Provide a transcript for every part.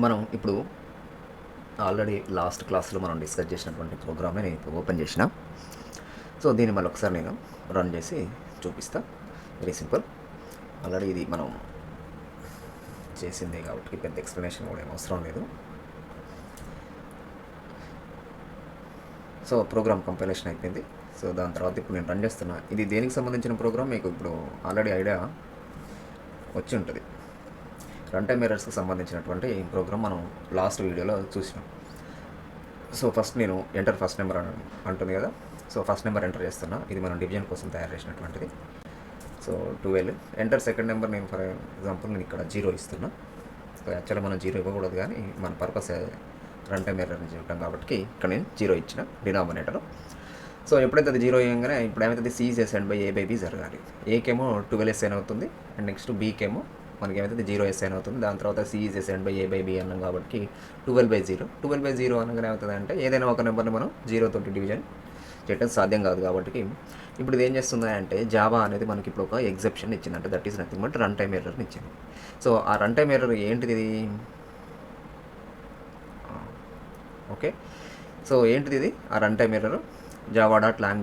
మనం ఇప్పుడు already last క్లాస్లో మనం డిస్కస్ చేసినటువంటి ప్రోగ్రామే నేను ఇప్పుడు ఓపెన్ చేసిన. సో దీన్ని మళ్ళీ ఒకసారి నేను రన్ చేసి చూపిస్తా. Very simple. ఆల్రెడీ ఇది మనం చేసిందే కాబట్టి పెద్ద ఎక్స్ప్లెనేషన్ కూడా ఏం అవసరం లేదు. సో ప్రోగ్రామ్ కంపైలేషన్ అయిపోయింది. సో దాని తర్వాత ఇప్పుడు నేను రన్ చేస్తున్నా. ఇది దేనికి సంబంధించిన ప్రోగ్రామ్ మీకు ఇప్పుడు ఆల్రెడీ ఐడియా వచ్చి ఉంటుంది. రన్ టైమ్ ఎర్రర్స్కి సంబంధించినటువంటి ప్రోగ్రామ్ మనం లాస్ట్ వీడియోలో చూసినాం. సో ఫస్ట్ నేను ఎంటర్ ఫస్ట్ నెంబర్ అంటుంది కదా. సో ఫస్ట్ నెంబర్ ఎంటర్ చేస్తున్నా. ఇది మనం డివిజన్ కోసం తయారు చేసినటువంటిది. సో 12. ఎంటర్ సెకండ్ నెంబర్ నేను ఫర్ ఎగ్జాంపుల్ నేను ఇక్కడ 0 ఇస్తున్నా. సో యాక్చువల్గా మనం 0 ఇవ్వకూడదు, కానీ మన పర్పస్ రన్ టైమ్ ఎర్రర్ చెప్పడం కాబట్టి ఇక్కడ నేను 0 ఇచ్చిన డినామినేటర్. సో ఎప్పుడైతే అది 0 అయ్యంగానే ఇప్పుడు ఏమైతుంది, C is assigned by A by B జరగాలి. ఏకేమో 12 అసైన్ అవుతుంది, అండ్ నెక్స్ట్ బీకేమో మనకి ఏమైతుంది 0 అసైన్ అవుతుంది. దాని తర్వాత C is assigned by A by B అన్నాం కాబట్టి 12/0. 12/0 అనగానే ఏమవుతుంది అంటే ఏదైనా ఒక నెంబర్ని మనం 0 తోటి డివిజన్ చేయడం సాధ్యం కాదు కాబట్టి ఇప్పుడు ఇది ఏం చేస్తుంది అంటే జావా అనేది మనకి ఇప్పుడు ఒక ఎగ్జెప్షన్ ఇచ్చింది. అంటే that is nothing but run time ఎర్రర్ని ఇచ్చింది. సో ఆ రన్ టైమ్ ఎర్రర్ ఏంటిది? ఓకే, సో ఏంటిది ఇది? ఆ run time error java.lang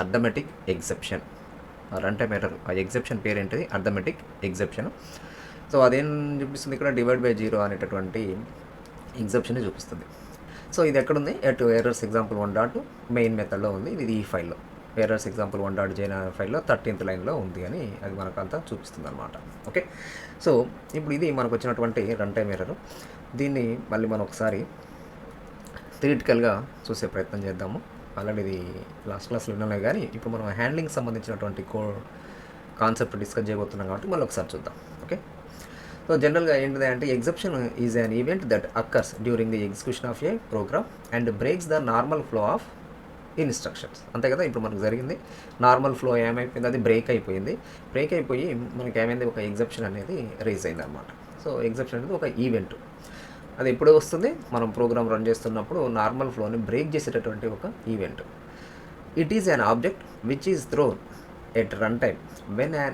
arithmetic exception. ఆ రన్ టైమ్ ఎర్రర్, ఆ ఎగ్జెప్షన్ పేరు ఏంటిది? Arithmetic exception. సో అదేం చూపిస్తుంది ఇక్కడ? divide/0 అనేటటువంటి ఎగ్జెప్షన్ చూపిస్తుంది. సో ఇది ఎక్కడుంది? ఎర్రర్స్ ఎగ్జాంపుల్ 1 మెయిన్ మెథడ్లో ఉంది. ఇది ఈ ఫైల్లో ఎర్రర్స్ ఎగ్జాంపుల్ 1.jn ఫైల్లో 13th లైన్లో ఉంది అని అది మనకు అంతా చూపిస్తుంది అనమాట. ఓకే, సో ఇప్పుడు ఇది మనకు వచ్చినటువంటి రన్ టైమ్ ఎర్రర్. దీన్ని మళ్ళీ మనం ఒకసారి థియరిటికల్గా చూసే ప్రయత్నం చేద్దాము. ఆల్రెడీ ఇది లాస్ట్ క్లాస్లో విన్నాలే, కానీ ఇప్పుడు మనం హ్యాండ్లింగ్ సంబంధించినటువంటి కాన్సెప్ట్ డిస్కస్ చేయబోతున్నాం కాబట్టి మళ్ళీ ఒకసారి చూద్దాం. ఓకే, సో జనరల్గా ఏంటిది అంటే exception is an event that occurs during the execution of a program and breaks the normal flow of instructions. అంతే కదా, ఇప్పుడు మనకు జరిగింది నార్మల్ ఫ్లో ఏమైపోయింది, అది బ్రేక్ అయిపోయింది. బ్రేక్ అయిపోయి మనకి ఏమైంది, ఒక ఎగ్జెప్షన్ అనేది రేజ్ అయింది అనమాట. సో ఎగ్జెప్షన్ అనేది ఒక ఈవెంట్. అది ఎప్పుడు వస్తుంది? మనం ప్రోగ్రామ్ రన్ చేస్తున్నప్పుడు నార్మల్ ఫ్లోని బ్రేక్ చేసేటటువంటి ఒక event. It is an object which is thrown at run time when an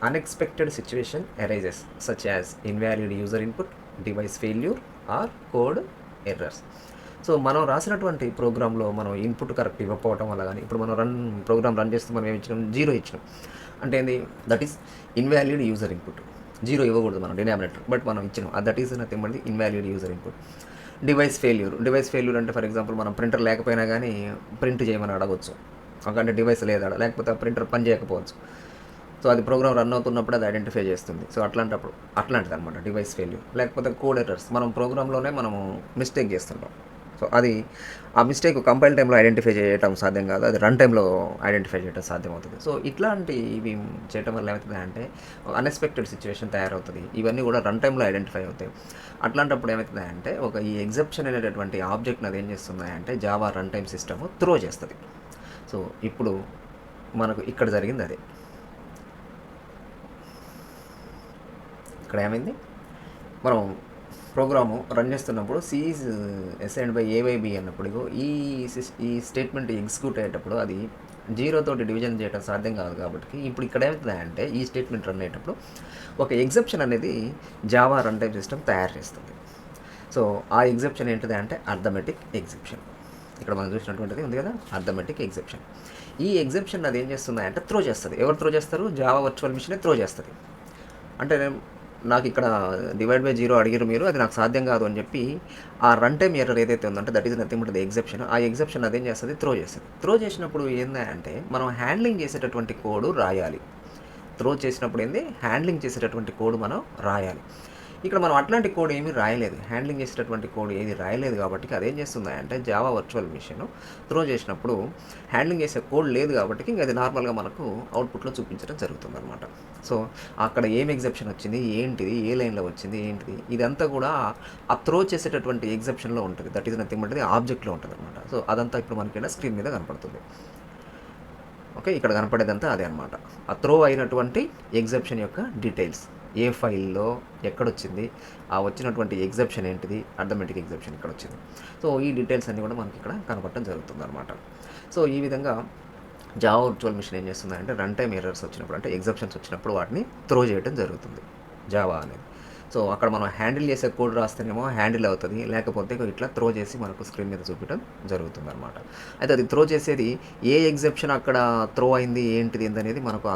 unexpected situation arises such as invalid user input, device failure or code errors. So మనం రాసినటువంటి ప్రోగ్రాంలో మనం input correct ఇవ్వకపోవటం వల్ల, కానీ ఇప్పుడు మనం ప్రోగ్రామ్ రన్ చేస్తూ మనం ఏమి ఇచ్చినాం? 0 ఇచ్చినాం. అంటే ఏంది? That is invalid user input. 0 ఇవ్వకూడదు మనం డినామినేటర్, బట్ మనం ఇచ్చినాం. That is nothing but the invalid user input. Device failure అంటే ఫర్ ఎగ్జాంపుల్ మనం ప్రింటర్ లేకపోయినా కానీ ప్రింట్ చేయమని అడగవచ్చు. అంటే డివైస్ లేదా, లేకపోతే ఆ ప్రింటర్ పని చేయకపోవచ్చు. సో అది ప్రోగ్రామ్ రన్ అవుతున్నప్పుడు అది ఐడెంటిఫై చేస్తుంది. సో అట్లాంటిది అనమాట డివైస్ ఫెయిల్యూర్. లేకపోతే కోడ్ ఎర్రర్స్, మనం ప్రోగ్రాంలోనే మనము మిస్టేక్ చేస్తుంటాం. సో అది ఆ మిస్టేక్ కంపైల్ టైంలో ఐడెంటిఫై చేయడం సాధ్యం కాదు, అది రన్ టైంలో ఐడెంటిఫై చేయడం సాధ్యం అవుతుంది. సో ఇవి చేయడం వల్ల ఏమవుతుంది అంటే అన్ఎక్స్పెక్టెడ్ సిచ్యువేషన్ తయారవుతుంది. ఇవన్నీ కూడా రన్ టైంలో ఐడెంటిఫై అవుతాయి. అట్లాంటప్పుడు ఏమవుతుంది అంటే ఈ ఎగ్జెప్షన్ అనేటటువంటి ఆబ్జెక్ట్ని అది ఏం చేస్తుంది అంటే Java run time system throw చేస్తుంది. సో ఇప్పుడు మనకు ఇక్కడ జరిగింది అదే. ఇక్కడ ఏమైంది, మనం ప్రోగ్రాము రన్ చేస్తున్నప్పుడు C is assigned by A by B అన్నప్పుడు ఈ స్టేట్మెంట్ ఎగ్జిక్యూట్ అయ్యేటప్పుడు అది 0 తోటి డివిజన్ చేయడం సాధ్యం కాదు. కాబట్టి ఇప్పుడు ఇక్కడ ఏమవుతుంది అంటే ఈ స్టేట్మెంట్ రన్ అయ్యేటప్పుడు ఒక ఎగ్జెప్షన్ అనేది జావా రన్ టైమ్ సిస్టమ్ తయారు చేస్తుంది. సో ఆ ఎగ్జెప్షన్ ఏంటిది అంటే అర్థమెటిక్ ఎగ్జెప్షన్. ఇక్కడ మనం చూసినటువంటిది ఉంది కదా, అర్థమెటిక్ ఎగ్జెప్షన్. ఈ ఎగ్జెప్షన్ అది ఏం చేస్తుంది అంటే త్రో చేస్తుంది. ఎవరు త్రో చేస్తారు? జావా వర్చువల్ మిషనే త్రో చేస్తుంది. అంటే నాకు ఇక్కడ divide/0 అడిగారు మీరు, అది నాకు సాధ్యం కాదు అని చెప్పి ఆ రన్ టైమ్ ఎర్రర్ ఏదైతే ఉందంటే that is nothing but the exception. ఆ ఎగ్జెప్షన్ అదేం చేస్తుంది? త్రో చేస్తుంది. త్రో చేసినప్పుడు ఏంటంటే మనం హ్యాండ్లింగ్ చేసేటటువంటి కోడ్ రాయాలి. త్రో చేసినప్పుడు హ్యాండ్లింగ్ చేసేటటువంటి కోడ్ మనం రాయాలి. ఇక్కడ మనం అట్లాంటి కోడ్ ఏమీ రాయలేదు, హ్యాండ్లింగ్ చేసేటటువంటి కోడ్ ఏది రాయలేదు. కాబట్టి అదేం చేస్తుంది అంటే జావా వర్చువల్ మిషన్ త్రో చేసినప్పుడు హ్యాండ్లింగ్ చేసే కోడ్ లేదు కాబట్టి ఇంకా అది నార్మల్గా మనకు అవుట్పుట్లో చూపించడం జరుగుతుంది అనమాట. సో అక్కడ ఏం ఎగ్జెప్షన్ వచ్చింది, ఏంటిది, ఏ లైన్లో వచ్చింది, ఏంటిది, ఇదంతా కూడా ఆ త్రో చేసేటటువంటి ఎగ్జెప్షన్లో ఉంటుంది. దట్ ఈస్ నథింగ్ బట్ ఆబ్జెక్ట్లో ఉంటుంది అనమాట. సో అదంతా ఇప్పుడు మనకి స్క్రీన్ మీద కనపడుతుంది. ఓకే, ఇక్కడ కనపడేదంతా అదే అనమాట, ఆ త్రో అయినటువంటి ఎగ్జెప్షన్ యొక్క డీటెయిల్స్. ఏ ఫైల్లో ఎక్కడొచ్చింది, ఆ వచ్చినటువంటి ఎగ్జెప్షన్ ఏంటిది, అర్థమెటిక్ ఎగ్జెప్షన్ ఇక్కడ వచ్చింది. సో ఈ డీటెయిల్స్ అన్నీ కూడా మనకి ఇక్కడ కనపడటం జరుగుతుంది అనమాట. సో ఈ విధంగా జావా వర్చువల్ మిషన్ ఏం చేస్తుంది అంటే రన్ టైమ్ ఎర్రర్స్ వచ్చినప్పుడు, అంటే ఎగ్జెప్షన్స్ వచ్చినప్పుడు వాటిని త్రో చేయడం జరుగుతుంది జావా అనేది. సో అక్కడ మనం హ్యాండిల్ చేసే కోడ్ రాస్తేనేమో హ్యాండిల్ అవుతుంది, లేకపోతే ఇట్లా త్రో చేసి మనకు స్క్రీన్ మీద చూపించడం జరుగుతుంది అనమాట. అయితే అది త్రో చేసేది ఏ ఎగ్జెప్షన్ అక్కడ త్రో అయింది ఏంటిది అనేది మనకు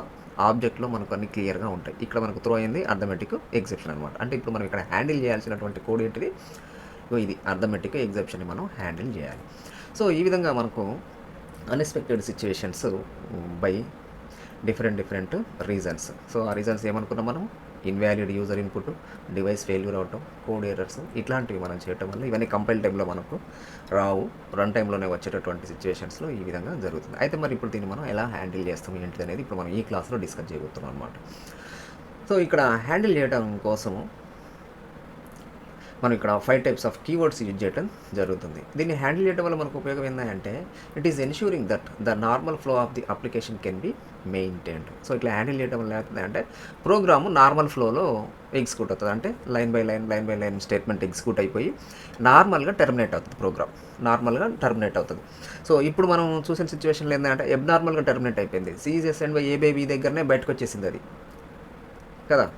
ఆబ్జెక్ట్లో మనకు అన్ని క్లియర్గా ఉంటాయి. ఇక్కడ మనకు త్రో అయింది అర్థమెటిక్ ఎగ్జెప్షన్ అనమాట. అంటే ఇప్పుడు మనం ఇక్కడ హ్యాండిల్ చేయాల్సినటువంటి కోడ్ ఏంటిది, ఇది అర్థమెటిక్ ఎగ్జెప్షన్ని మనం హ్యాండిల్ చేయాలి. సో ఈ విధంగా మనకు unexpected situations by different reasons. So ఆ రీజన్స్ ఏమనుకున్నాం మనం, invalid user input, device failure అవటం, కోడ్ ఎర్రర్స్, ఇట్లాంటివి మనం చేయటం వల్ల ఇవన్నీ కంపైల్ టైంలో మనకు రావు, రన్ టైంలోనే వచ్చేటటువంటి సిచ్యువేషన్స్లో ఈ విధంగా జరుగుతుంది. అయితే మరి ఇప్పుడు దీన్ని మనం ఎలా హ్యాండిల్ చేస్తాం ఏంటిది అనేది ఇప్పుడు మనం ఈ క్లాస్లో డిస్కస్ చేయబోతున్నాం అనమాట. సో ఇక్కడ హ్యాండిల్ చేయడం కోసము మనం ఇక్కడ 5 టైప్స్ ఆఫ్ కీవర్డ్స్ యూజ్ చేయడం జరుగుతుంది. దీన్ని హ్యాండిల్ చేయడం వల్ల మనకు ఉపయోగం ఏంటంటే it is ensuring that the normal flow of the application can be maintained. So ఇట్లా హ్యాండిల్ చేయడం వల్ల ఏమవుతుందంటే ప్రోగ్రాము నార్మల్ ఫ్లోలో ఎగ్జిక్యూట్ అవుతుంది. అంటే line by line statement execute అయిపోయి నార్మల్గా టెర్మినేట్ అవుతుంది, ప్రోగ్రామ్ నార్మల్గా టెర్మినేట్ అవుతుంది. సో ఇప్పుడు మనం చూసిన సిచ్యువేషన్లో ఏంటంటే ఎబ్నార్మల్గా టెర్మినేట్ అయిపోయింది. C is and a by b దగ్గరనే బయటకు వచ్చేసింది అది కదా.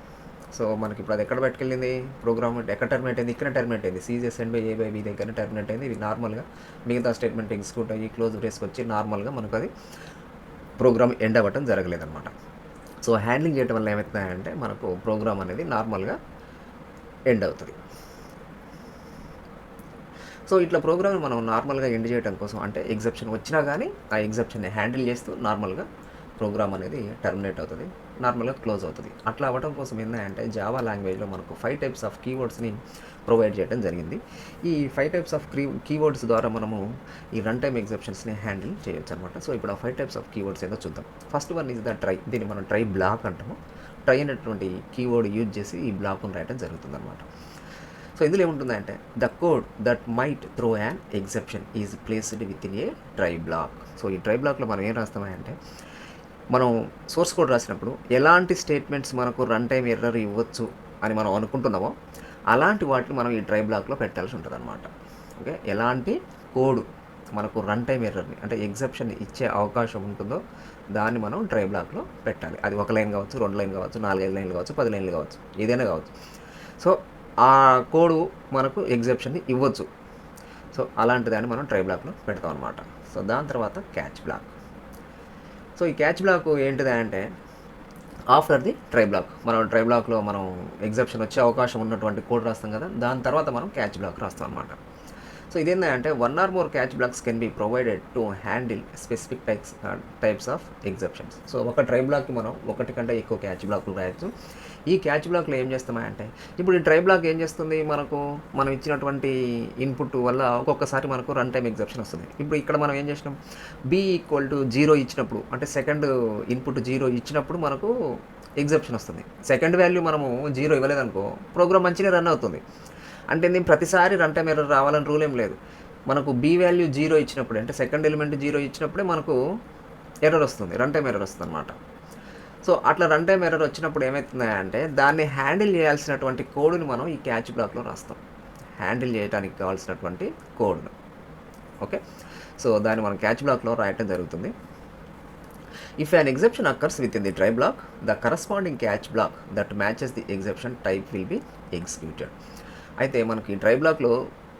సో మనకి ఇప్పుడు అది ఎక్కడ బయటకెళ్ళింది, ప్రోగ్రామ్ ఎక్కడ టర్మినేట్ అయింది, ఇక్కడ టర్మినేట్ అయింది, c is and by A by b దగ్గర టర్మినేట్ అయింది. ఇది నార్మల్గా మిగతా స్టేట్మెంట్ ఎగ్జిక్యూట్ అయ్యి క్లోజ్ బ్రేస్కి వచ్చి నార్మల్గా మనకు అది ప్రోగ్రామ్ ఎండ్ అవ్వటం జరగలేదన్నమాట. సో హ్యాండ్లింగ్ చేయడం వల్ల ఏమవుతుందంటే మనకు ప్రోగ్రామ్ అనేది నార్మల్గా ఎండ్ అవుతుంది. సో ఇట్లా ప్రోగ్రామ్ని మనం నార్మల్గా ఎండ్ చేయడం కోసం అంటే ఎగ్జెప్షన్ వచ్చినా కానీ ఆ ఎగ్జెప్షన్ని హ్యాండిల్ చేస్తూ నార్మల్గా ప్రోగ్రామ్ అనేది టర్మినేట్ అవుతుంది, నార్మల్గా క్లోజ్ అవుతుంది. అట్లా అవ్వడం కోసం ఏంటంటే జావా లాంగ్వేజ్లో మనకు 5 టైప్స్ ఆఫ్ కీవర్డ్స్ని ప్రొవైడ్ చేయడం జరిగింది. ఈ 5 టైప్స్ ఆఫ్ కీవర్డ్స్ ద్వారా మనము ఈ రన్ టైమ్ ఎగ్జెప్షన్స్ని హ్యాండిల్ చేయొచ్చు అనమాట. సో ఇప్పుడు ఆ 5 టైప్స్ ఆఫ్ కీవర్డ్స్ ఏదో చూద్దాం. First one is the try. దీన్ని మనం ట్రై బ్లాక్ అంటాము. ట్రై అనేటువంటి కీవర్డ్ యూజ్ చేసి ఈ బ్లాక్ను రాయడం జరుగుతుంది అనమాట. సో ఇందులో ఏముంటుందంటే the code that might throw an exception is placed within a try block. So ఈ ట్రై బ్లాక్లో మనం ఏం రాస్తామంటే మనం సోర్స్ కోడ్ రాసినప్పుడు ఎలాంటి స్టేట్మెంట్స్ మనకు రన్ టైం ఎర్రర్ ఇవ్వచ్చు అని మనం అనుకుంటున్నామో అలాంటి వాటిని మనం ఈ ట్రై బ్లాక్లో పెట్టాల్సి ఉంటుంది అనమాట. ఓకే, ఎలాంటి కోడ్ మనకు రన్ టైం ఎర్రర్ని అంటే ఎగ్జెప్షన్ ఇచ్చే అవకాశం ఉంటుందో దాన్ని మనం ట్రై బ్లాక్లో పెట్టాలి. అది 1 లైన్ కావచ్చు, 2 లైన్ కావచ్చు, 4 లైన్లు కావచ్చు, 10 లైన్లు కావచ్చు, ఏదైనా కావచ్చు. సో ఆ కోడ్ మనకు ఎగ్జెప్షన్ని ఇవ్వచ్చు. సో అలాంటి దాన్ని మనం ట్రై బ్లాక్లో పెడతాం అనమాట. సో దాని తర్వాత క్యాచ్ బ్లాక్. సో ఈ క్యాచ్ బ్లాక్ ఏంటిది అంటే ఆఫ్టర్ ది ట్రై బ్లాక్, మనం ట్రై బ్లాక్లో మనం ఎగ్జెప్షన్ వచ్చే అవకాశం ఉన్నటువంటి కోడ్ రాస్తాం కదా, దాని తర్వాత మనం క్యాచ్ బ్లాక్ రాస్తాం అనమాట. సో ఇదేంటంటే 1 or more catch blocks can be provided to handle specific types of exceptions. So ఒక ట్రై బ్లాక్కి మనం 1 కంటే ఎక్కువ క్యాచ్ బ్లాక్లు రాయొచ్చు. ఈ క్యాచ్ బ్లాక్లో ఏం చేస్తామంటే ఇప్పుడు ఈ ట్రై బ్లాక్ ఏం చేస్తుంది, మనం ఇచ్చినటువంటి ఇన్పుట్ వల్ల ఒక్కొక్కసారి మనకు రన్ టైం ఎగ్జెప్షన్ వస్తుంది. ఇప్పుడు ఇక్కడ మనం ఏం చేసినాం, b=0 ఇచ్చినప్పుడు అంటే సెకండ్ ఇన్పుట్ 0 ఇచ్చినప్పుడు మనకు ఎగ్జెప్షన్ వస్తుంది. సెకండ్ వాల్యూ మనము 0 ఇవ్వలేదనుకో ప్రోగ్రామ్ మంచిగా రన్ అవుతుంది. అంటే నేను ప్రతిసారి రన్ టైం ఎర్రర్ రావాలని రూల్ ఏం లేదు. మనకు బి వాల్యూ 0 ఇచ్చినప్పుడే అంటే సెకండ్ ఎలిమెంట్ 0 ఇచ్చినప్పుడే మనకు ఎర్రర్ వస్తుంది, రన్ టైం ఎర్రర్ వస్తుంది అనమాట. సో అట్లా రన్ టైం ఎర్రర్ వచ్చినప్పుడు ఏమవుతుందంటే దాన్ని హ్యాండిల్ చేయాల్సినటువంటి కోడ్ని మనం ఈ క్యాచ్ బ్లాక్లో రాస్తాం, హ్యాండిల్ చేయడానికి కావాల్సినటువంటి కోడ్ను. ఓకే, సో దాన్ని మనం క్యాచ్ బ్లాక్లో రాయటం జరుగుతుంది. If an exception occurs within the try block, the corresponding catch block that matches the exception type will be executed. అయితే మనకి ట్రై బ్లాక్లో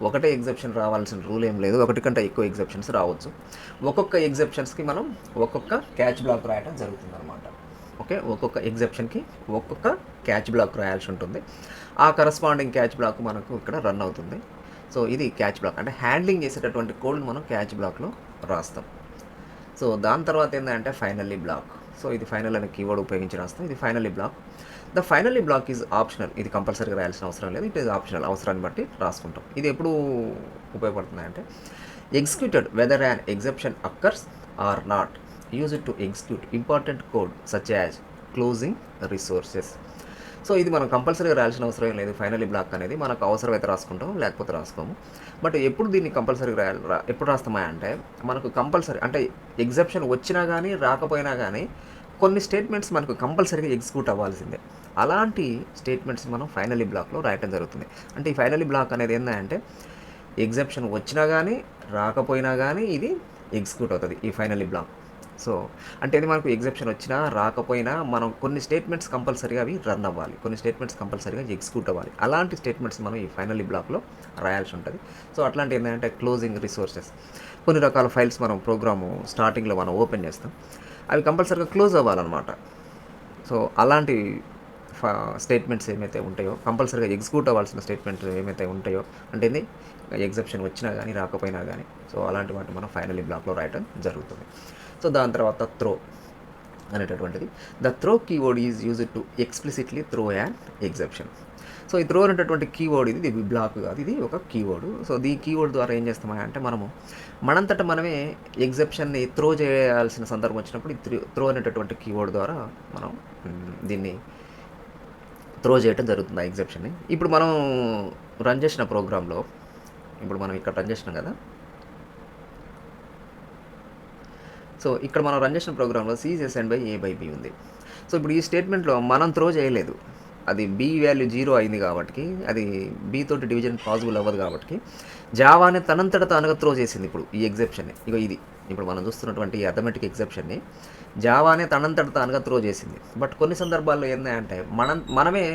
ఒకటే ఎగ్జెప్షన్ రావాల్సిన రూల్ ఏం లేదు, 1 కంటే ఎక్కువ ఎగ్జెప్షన్స్ రావచ్చు. ఒక్కొక్క ఎగ్జెప్షన్స్కి మనం ఒక్కొక్క క్యాచ్ బ్లాక్ రాయడం జరుగుతుంది అనమాట. ఓకే, ఒక్కొక్క ఎగ్జెప్షన్కి ఒక్కొక్క క్యాచ్ బ్లాక్ రాయాల్సి ఉంటుంది. ఆ కరస్పాండింగ్ క్యాచ్ బ్లాక్ మనకు ఇక్కడ రన్ అవుతుంది. సో ఇది క్యాచ్ బ్లాక్ అంటే హ్యాండ్లింగ్ చేసేటటువంటి కోడ్ని మనం క్యాచ్ బ్లాక్లో రాస్తాం. సో దాని తర్వాత ఏంటంటే ఫైనల్లీ బ్లాక్. సో ఇది ఫైనల్ అనే కీవర్డ్ ఉపయోగించి రాస్తాం. ఇది finally block. The finally block is optional. ఇది కంపల్సరీగా రాయాల్సిన అవసరం లేదు, ఇట్ ఈజ్ ఆప్షనల్, అవసరాన్ని బట్టి రాసుకుంటాం. ఇది ఎప్పుడు ఉపయోగపడుతుంది అంటే executed whether an exception occurs or not, use it to execute important code such as closing resources. So ఇది మనం కంపల్సరీగా రాయాల్సిన అవసరం లేదు. ఫైనల్లీ బ్లాక్ అనేది మనకు అవసరమైతే రాసుకుంటాం, లేకపోతే రాసుకోము. బట్ ఎప్పుడు దీన్ని కంపల్సరీగా ఎప్పుడు రాస్తామా అంటే మనకు కంపల్సరీ అంటే ఎగ్జెప్షన్ వచ్చినా కానీ రాకపోయినా కానీ కొన్ని స్టేట్మెంట్స్ మనకు కంపల్సరీగా ఎగ్జిక్యూట్ అవ్వాల్సిందే. అలాంటి స్టేట్మెంట్స్ మనం ఫైనల్లీ బ్లాక్లో రాయటం జరుగుతుంది. అంటే ఈ ఫైనల్లీ బ్లాక్ అనేది ఏంటంటే ఎగ్జెప్షన్ వచ్చినా కానీ రాకపోయినా కానీ ఇది ఎగ్జిక్యూట్ అవుతుంది ఈ ఫైనల్లీ బ్లాక్. సో అంటే ఇది మనకు ఎగ్జెప్షన్ వచ్చినా రాకపోయినా మనం కొన్ని స్టేట్మెంట్స్ కంపల్సరీగా అవి రన్ అవ్వాలి, కొన్ని స్టేట్మెంట్స్ కంపల్సరీగా ఎగ్జిక్యూట్ అవ్వాలి. అలాంటి స్టేట్మెంట్స్ మనం ఈ ఫైనల్ బ్లాక్లో రాయాల్సి ఉంటుంది. సో అట్లాంటి ఏంటంటే క్లోజింగ్ రిసోర్సెస్, కొన్ని రకాల ఫైల్స్ మనం ప్రోగ్రాము స్టార్టింగ్లో మనం ఓపెన్ చేస్తాం, అవి కంపల్సరీగా క్లోజ్ అవ్వాలన్నమాట. సో అలాంటి స్టేట్మెంట్స్ ఏమైతే ఉంటాయో, కంపల్సరీగా ఎగ్జిక్యూట్ అవ్వాల్సిన స్టేట్మెంట్స్ ఏమైతే ఉంటాయో, అంటే ఎగ్జెప్షన్ వచ్చినా కానీ రాకపోయినా కానీ, సో అలాంటి వాటిని మనం ఫైనల్ బ్లాక్లో రాయడం జరుగుతుంది. సో దాని తర్వాత త్రో అనేటటువంటిది, the throw keyword is used to explicitly throw an exception. So ఈ త్రో అనేటటువంటి కీవర్డ్ ఇది బ్లాక్ కాదు, ఇది ఒక కీవర్డ్. సో ఈ కీవర్డ్ ద్వారా ఏం చేస్తామంటే మనము మనంతట మనమే ఎగ్జెప్షన్ని త్రో చేయాల్సిన సందర్భం వచ్చినప్పుడు ఈ త్రో అనేటటువంటి కీవర్డ్ ద్వారా మనం దీన్ని త్రో చేయడం జరుగుతుంది ఆ ఎగ్జెప్షన్ని. ఇప్పుడు మనం రన్ చేసిన ప్రోగ్రాంలో, ఇప్పుడు మనం ఇక్కడ రన్ చేసినాం కదా, సో ఇక్కడ మనం రన్ చేసిన ప్రోగ్రాంలో C is assigned by A by B ఉంది. సో ఇప్పుడు ఈ స్టేట్మెంట్లో మనం త్రో చేయలేదు, అది B వాల్యూ 0 అయింది కాబట్టి, అది B తోటి డివిజన్ పాసిబుల్ అవ్వదు కాబట్టి జావాని తనంతట తానుగా త్రో చేసింది ఇప్పుడు ఈ ఎగ్జెప్షన్ని. ఇది ఇప్పుడు మనం చూస్తున్నటువంటి ఈ అథమెటిక్ ఎగ్జెప్షన్ని జావానే తనంతట తానుగా త్రో చేసింది. బట్ కొన్ని సందర్భాల్లో ఏంటంటే మనమే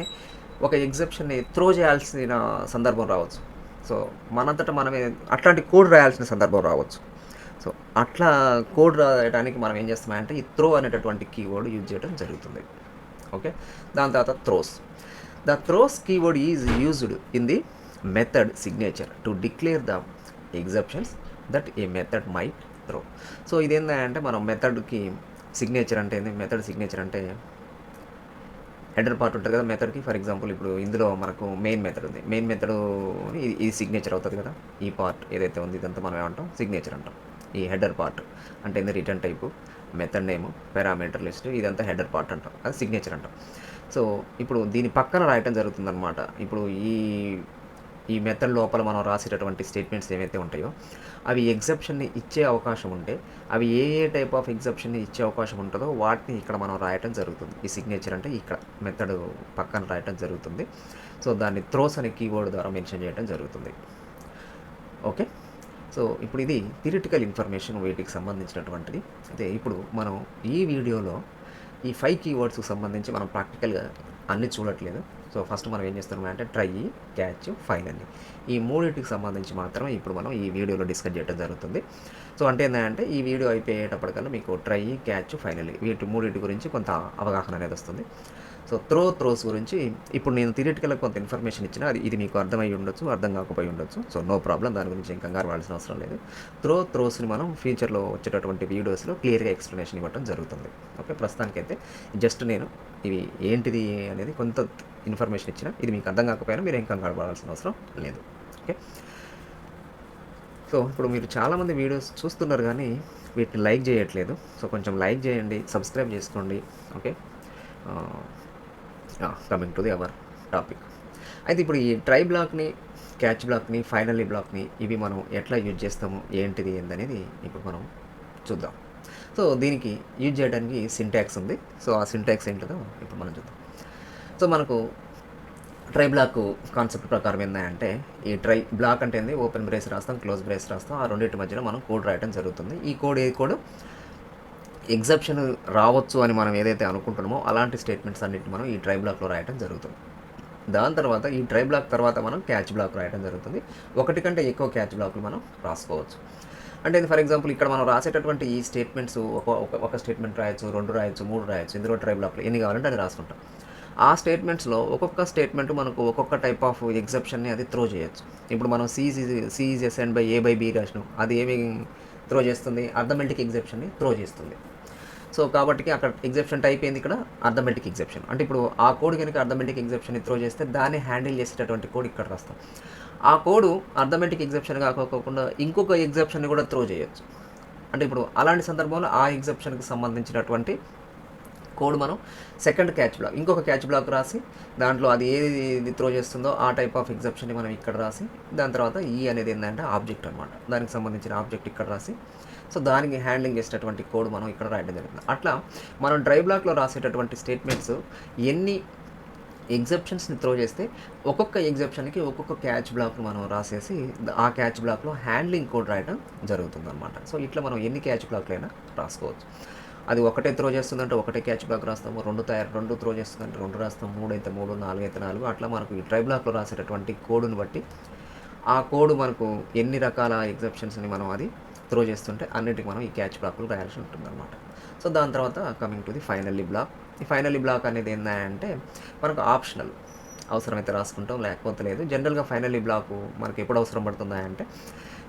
ఒక ఎగ్జెప్షన్ని త్రో చేయాల్సిన సందర్భం రావచ్చు. సో మనంతట మనమే అట్లాంటి కోడ్ రాయాల్సిన సందర్భం రావచ్చు. సో అట్లా కోడ్ రాయడానికి మనం ఏం చేస్తామంటే ఈ త్రో అనేటటువంటి కీవర్డ్ యూజ్ చేయడం జరుగుతుంది. ఓకే, దాని తర్వాత throws. The throws keyword is used in the method signature to declare the exceptions that a method might throw. So ఇదేంటంటే మనం మెథడ్కి సిగ్నేచర్ అంటే ఏంది, మెథడ్ సిగ్నేచర్ అంటే హెడర్ పార్ట్ ఉంటుంది కదా మెథడ్కి. ఫర్ ఎగ్జాంపుల్ ఇప్పుడు ఇందులో మనకు మెయిన్ మెథడ్ ఉంది, మెయిన్ మెథడ్ ఇది సిగ్నేచర్ అవుతుంది కదా. ఈ పార్ట్ ఏదైతే ఉంది ఇదంతా మనం ఏమంటాం, సిగ్నేచర్ అంటాం. ఈ హెడర్ పార్ట్ అంటే ఏంది, రిటర్న్ టైపు, మెథడ్ నేము, పారామీటర్ లిస్ట్, ఇదంతా హెడర్ పార్ట్ అంటాం, అది సిగ్నేచర్ అంటాం. సో ఇప్పుడు దీని పక్కన రాయటం జరుగుతుందన్నమాట. ఇప్పుడు ఈ మెథడ్ లోపల మనం రాసేటటువంటి స్టేట్మెంట్స్ ఏవైతే ఉంటాయో అవి ఎగ్జెప్షన్ని ఇచ్చే అవకాశం ఉంటే, అవి ఏ టైప్ ఆఫ్ ఎగ్జెప్షన్ని ఇచ్చే అవకాశం ఉంటుందో వాటిని ఇక్కడ మనం రాయటం జరుగుతుంది. ఈ సిగ్నేచర్ అంటే ఇక్కడ మెథడ్ పక్కన రాయటం జరుగుతుంది. సో దాన్ని త్రోస్ అనే కీవర్డ్ ద్వారా మెన్షన్ చేయడం జరుగుతుంది. ఓకే, సో ఇప్పుడు ఇది థియరిటికల్ ఇన్ఫర్మేషన్ వీటికి సంబంధించినటువంటిది. అయితే ఇప్పుడు మనం ఈ వీడియోలో ఈ 5 కీవర్డ్స్కి సంబంధించి మనం ప్రాక్టికల్గా అన్నీ చూడట్లేదు. సో ఫస్ట్ మనం ఏం చేస్తున్నాం అంటే ట్రై, క్యాచ్, ఫైనల్, ఈ మూడింటికి సంబంధించి మాత్రం ఇప్పుడు మనం ఈ వీడియోలో డిస్కస్ చేయడం జరుగుతుంది. సో అంటే ఏంటంటే ఈ వీడియో అయిపోయేటప్పటికల్లా మీకు ట్రై, క్యాచ్, ఫైనల్ వీటి మూడింటి గురించి కొంత అవగాహన అనేది వస్తుంది. సో త్రోస్ గురించి ఇప్పుడు నేను థియరిటికల్గా కొంత ఇన్ఫర్మేషన్ ఇచ్చినా ఇది మీకు అర్థమై ఉండొచ్చు, అర్థం కాకపోయి ఉండొచ్చు. సో నో ప్రాబ్లం, దాని గురించి ఇంకా కంగారు పడాల్సిన అవసరం లేదు. త్రోస్ని మనం ఫ్యూచర్లో వచ్చేటటువంటి వీడియోస్లో క్లియర్గా ఎక్స్ప్లెనేషన్ ఇవ్వడం జరుగుతుంది. ఓకే, ప్రస్తుతానికైతే జస్ట్ నేను ఇవి ఏంటిది అనేది కొంత ఇన్ఫర్మేషన్ ఇచ్చిన, ఇది మీకు అర్థం కాకపోయినా మీరు ఏం కంగారు పడాల్సిన అవసరం లేదు. ఓకే, సో ఇప్పుడు మీరు చాలామంది వీడియోస్ చూస్తున్నారు కానీ వీటిని లైక్ చేయట్లేదు. సో కొంచెం లైక్ చేయండి, సబ్స్క్రైబ్ చేసుకోండి. Okay, coming to the our topic. అయితే ఇప్పుడు ఈ ట్రై బ్లాక్ని, క్యాచ్ బ్లాక్ని, ఫైనల్లీ బ్లాక్ని ఇవి మనం ఎట్లా యూజ్ చేస్తాము, ఏంటిది ఏందనేది ఇప్పుడు మనం చూద్దాం. సో దీనికి యూజ్ చేయడానికి సింటాక్స్ ఉంది. సో ఆ సింటాక్స్ ఏంటో ఇప్పుడు మనం చూద్దాం. సో మనకు ట్రై బ్లాక్ కాన్సెప్ట్ ప్రకారం ఏంటంటే ఈ ట్రై బ్లాక్ అంటే ఏంది, ఓపెన్ బ్రేస్ రాస్తాం, క్లోజ్ బ్రేస్ రాస్తాం, ఆ రెండింటి మధ్యలో మనం కోడ్ రాయడం జరుగుతుంది. ఈ కోడ్ ఎగ్జెప్షన్ రావచ్చు అని మనం ఏదైతే అనుకుంటున్నామో అలాంటి స్టేట్మెంట్స్ అన్నిటిని మనం ఈ ట్రై బ్లాక్లో రాయడం జరుగుతుంది. దాని తర్వాత ఈ ట్రై బ్లాక్ తర్వాత మనం క్యాచ్ బ్లాక్ రాయడం జరుగుతుంది. ఒకటి కంటే ఎక్కువ క్యాచ్ బ్లాక్లు మనం రాసుకోవచ్చు. అంటే ఫర్ ఎగ్జాంపుల్ ఇక్కడ మనం రాసేటటువంటి ఈ స్టేట్మెంట్స్ ఒక స్టేట్మెంట్ రాయొచ్చు, 2 రాయొచ్చు, 3 రాయొచ్చు. ఇందులో ట్రై బ్లాక్లో ఎన్ని కావాలంటే అది రాసుకుంటాం. ఆ స్టేట్మెంట్స్లో ఒక్కొక్క స్టేట్మెంట్ మనకు ఒక్కొక్క టైప్ ఆఫ్ ఎగ్జెప్షన్ని అది త్రో చేయొచ్చు. ఇప్పుడు మనం C is assigned by A by B రాసినాం, అది ఏమి త్రో చేస్తుంది, అర్థమెటిక్ ఎగ్జెప్షన్ని త్రో చేస్తుంది. సో కాబట్టి అక్కడ ఎగ్జెప్షన్ టైప్ ఏంది, ఇక్కడ అర్థమెటిక్ ఎగ్జెప్షన్. అంటే ఇప్పుడు ఆ కోడ్ కనుక అర్థమెటిక్ ఎగ్జెప్షన్ని త్రో చేస్తే దాన్ని హ్యాండిల్ చేసేటటువంటి కోడ్ ఇక్కడ రాస్తాం. ఆ కోడ్ అర్థమెటిక్ ఎగ్జెప్షన్ కాకోకుండా ఇంకొక ఎగ్జెప్షన్ని కూడా త్రో చేయొచ్చు. అంటే ఇప్పుడు అలాంటి సందర్భంలో ఆ ఎగ్జెప్షన్కి సంబంధించినటువంటి కోడ్ మనం సెకండ్ క్యాచ్ బ్లాక్, ఇంకొక క్యాచ్ బ్లాక్ రాసి దాంట్లో అది ఏది త్రో చేస్తుందో ఆ టైప్ ఆఫ్ ఎగ్జెప్షన్ని మనం ఇక్కడ రాసి, దాని తర్వాత అనేది ఏంటంటే ఆబ్జెక్ట్ అనమాట, దానికి సంబంధించిన ఆబ్జెక్ట్ ఇక్కడ రాసి, సో దానికి హ్యాండ్లింగ్ చేసేటటువంటి కోడ్ మనం ఇక్కడ రాయడం జరుగుతుంది. అట్లా మనం ట్రై బ్లాక్లో రాసేటటువంటి స్టేట్మెంట్స్ ఎన్ని ఎగ్జెప్షన్స్ని త్రో చేస్తే ఒక్కొక్క ఎగ్జెప్షన్కి ఒక్కొక్క క్యాచ్ బ్లాక్ను మనం రాసేసి ఆ క్యాచ్ బ్లాక్లో హ్యాండ్లింగ్ కోడ్ రాయడం జరుగుతుందన్నమాట. సో ఇట్లా మనం ఎన్ని క్యాచ్ బ్లాక్లైనా రాసుకోవచ్చు. అది ఒకటే త్రో చేస్తుందంటే ఒకటే క్యాచ్ బ్లాక్ రాస్తాము, రెండు త్రో చేస్తుందంటే రెండు రాస్తాము, 3 అయితే 3, 4 అయితే 4, అట్లా మనకు ఈ ట్రై బ్లాక్లో రాసేటటువంటి కోడ్ని బట్టి ఆ కోడ్ మనకు ఎన్ని రకాల ఎగ్జెప్షన్స్ని మనం అది త్రో చేస్తుంటే అన్నిటికి మనం ఈ క్యాచ్ బ్లాక్లు రాయాల్సి ఉంటుందన్నమాట. సో దాని తర్వాత coming to the finally block. ఈ ఫైనల్లీ బ్లాక్ అనేది ఏంటంటే మనకు ఆప్షనల్, అవసరమైతే రాసుకుంటాం లేకపోతే లేదు. జనరల్గా ఫైనల్లీ బ్లాక్ మనకు ఎప్పుడు అవసరం పడుతుందా అంటే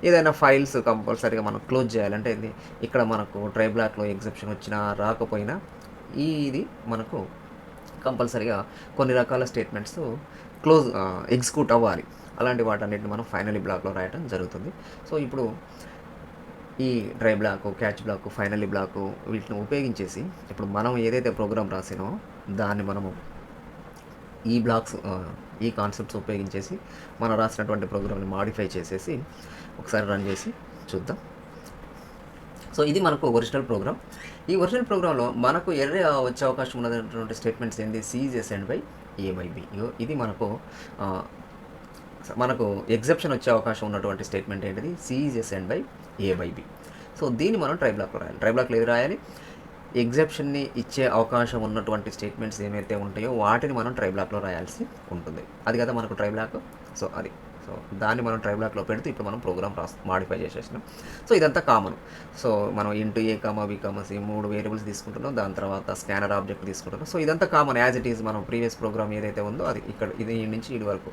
ఏదైనా ఫైల్స్ కంపల్సరీగా మనం క్లోజ్ చేయాలంటే ఇది ఇక్కడ మనకు ట్రై బ్లాక్లో ఎగ్జెప్షన్ వచ్చినా రాకపోయినా ఇది మనకు కంపల్సరీగా కొన్ని రకాల స్టేట్మెంట్స్ ఎగ్జిక్యూట్ అవ్వాలి. అలాంటి వాటన్నిటిని మనం ఫైనల్లీ బ్లాక్లో రాయడం జరుగుతుంది. సో ఇప్పుడు ఈ try block, catch block, finally block వీటిని ఉపయోగించేసి ఇప్పుడు మనం ఏదైతే ప్రోగ్రామ్ రాసినో దాన్ని మనము ఈ బ్లాక్స్ ఈ కాన్సెప్ట్స్ ఉపయోగించేసి మనం రాసినటువంటి ప్రోగ్రామ్ని మాడిఫై చేసేసి ఒకసారి రన్ చేసి చూద్దాం. సో ఇది మనకు ఒరిజినల్ ప్రోగ్రామ్. ఈ ఒరిజినల్ ప్రోగ్రాంలో మనకు ఎర్రే వచ్చే అవకాశం ఉన్నటువంటి స్టేట్మెంట్స్ ఏంటి? C is assigned by A by b. ఇది మనకు ఎగ్జెప్షన్ వచ్చే అవకాశం ఉన్నటువంటి స్టేట్మెంట్ ఏంటిది? C is assigned by A by b. So దీన్ని మనం ట్రై బ్లాక్లో రాయాలి. ట్రై బ్లాక్లో ఏది రాయాలి? ఎగ్జెప్షన్ని ఇచ్చే అవకాశం ఉన్నటువంటి స్టేట్మెంట్స్ ఏమైతే ఉంటాయో వాటిని మనం ట్రై బ్లాక్లో రాయాల్సి ఉంటుంది. అది కదా మనకు ట్రై బ్లాక్. సో దాన్ని మనం ట్రై బ్లాక్లో పెడితే ఇప్పుడు మనం ప్రోగ్రామ్ మాడిఫై చేసేసినాం. సో ఇదంతా కామన్. సో మనం int a comma b comma c 3 variables తీసుకుంటున్నాం, దాని తర్వాత స్కానర్ ఆబ్జెక్ట్ తీసుకుంటున్నాం. సో ఇదంతా కామన్ యాజ్ ఇట్ ఈజ్. మనం ప్రీవియస్ ప్రోగ్రామ్ ఏదైతే ఉందో అది ఇక్కడ ఇది నుంచి ఇది వరకు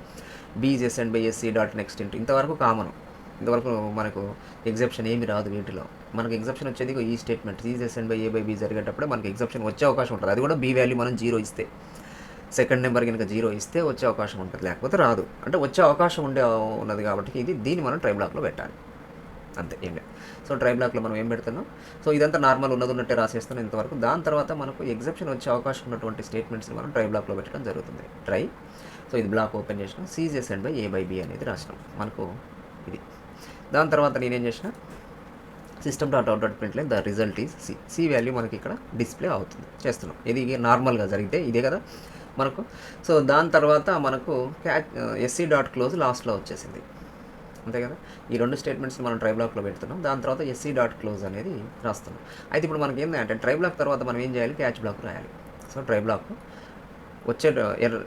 b is assigned by SC dot next ఇంతవరకు కామన్. ఇంతవరకు మనకు ఎగ్జెప్షన్ ఏమి రాదు వీటిలో. మనకు ఎగ్జెప్షన్ వచ్చేది ఈ statement c is assigned by A by b జరిగేటప్పుడే మనకు ఎగ్జెప్షన్ వచ్చే అవకాశం ఉంటుంది. అది కూడా బీ వాల్యూ మనం 0 ఇస్తే, సెకండ్ నెంబర్ కనుక 0 ఇస్తే వచ్చే అవకాశం ఉంటుంది, లేకపోతే రాదు. అంటే వచ్చే అవకాశం ఉన్నది కాబట్టి దీన్ని మనం ట్రై బ్లాక్లో పెట్టాలి, అంతే ఏం లేదు. సో ట్రై బ్లాక్లో మనం ఏం పెడుతున్నాం? సో ఇదంతా నార్మల్ ఉన్నట్టే రాసేస్తాం ఇంతవరకు. దాని తర్వాత మనకు ఎగ్జెప్షన్ వచ్చే అవకాశం ఉన్నటువంటి స్టేట్మెంట్స్ని మనం ట్రై బ్లాక్లో పెట్టడం జరుగుతుంది. ట్రై. సో ఇది బ్లాక్ ఓపెన్ చేసినాం, c is assigned by A by b అనేది రాసినాం మనకు ఇది. దాని తర్వాత నేనేం చేసిన system dot out dot print line the result is c. C value మనకి ఇక్కడ డిస్ప్లే అవుతుంది చేస్తున్నాం. ఇది నార్మల్గా జరిగితే ఇదే కదా మనకు. సో దాని తర్వాత మనకు ఎస్సీ డాట్ క్లోజ్ లాస్ట్లో వచ్చేసింది, అంతే కదా. ఈ 2 స్టేట్మెంట్స్ని మనం ట్రై బ్లాక్లో పెడుతున్నాం. దాని తర్వాత ఎస్సీ డాట్ క్లోజ్ అనేది రాస్తున్నాం. అయితే ఇప్పుడు మనకి ఏంటంటే ట్రై బ్లాక్ తర్వాత మనం ఏం చేయాలి? క్యాచ్ బ్లాక్ రాయాలి. సో ట్రై బ్లాక్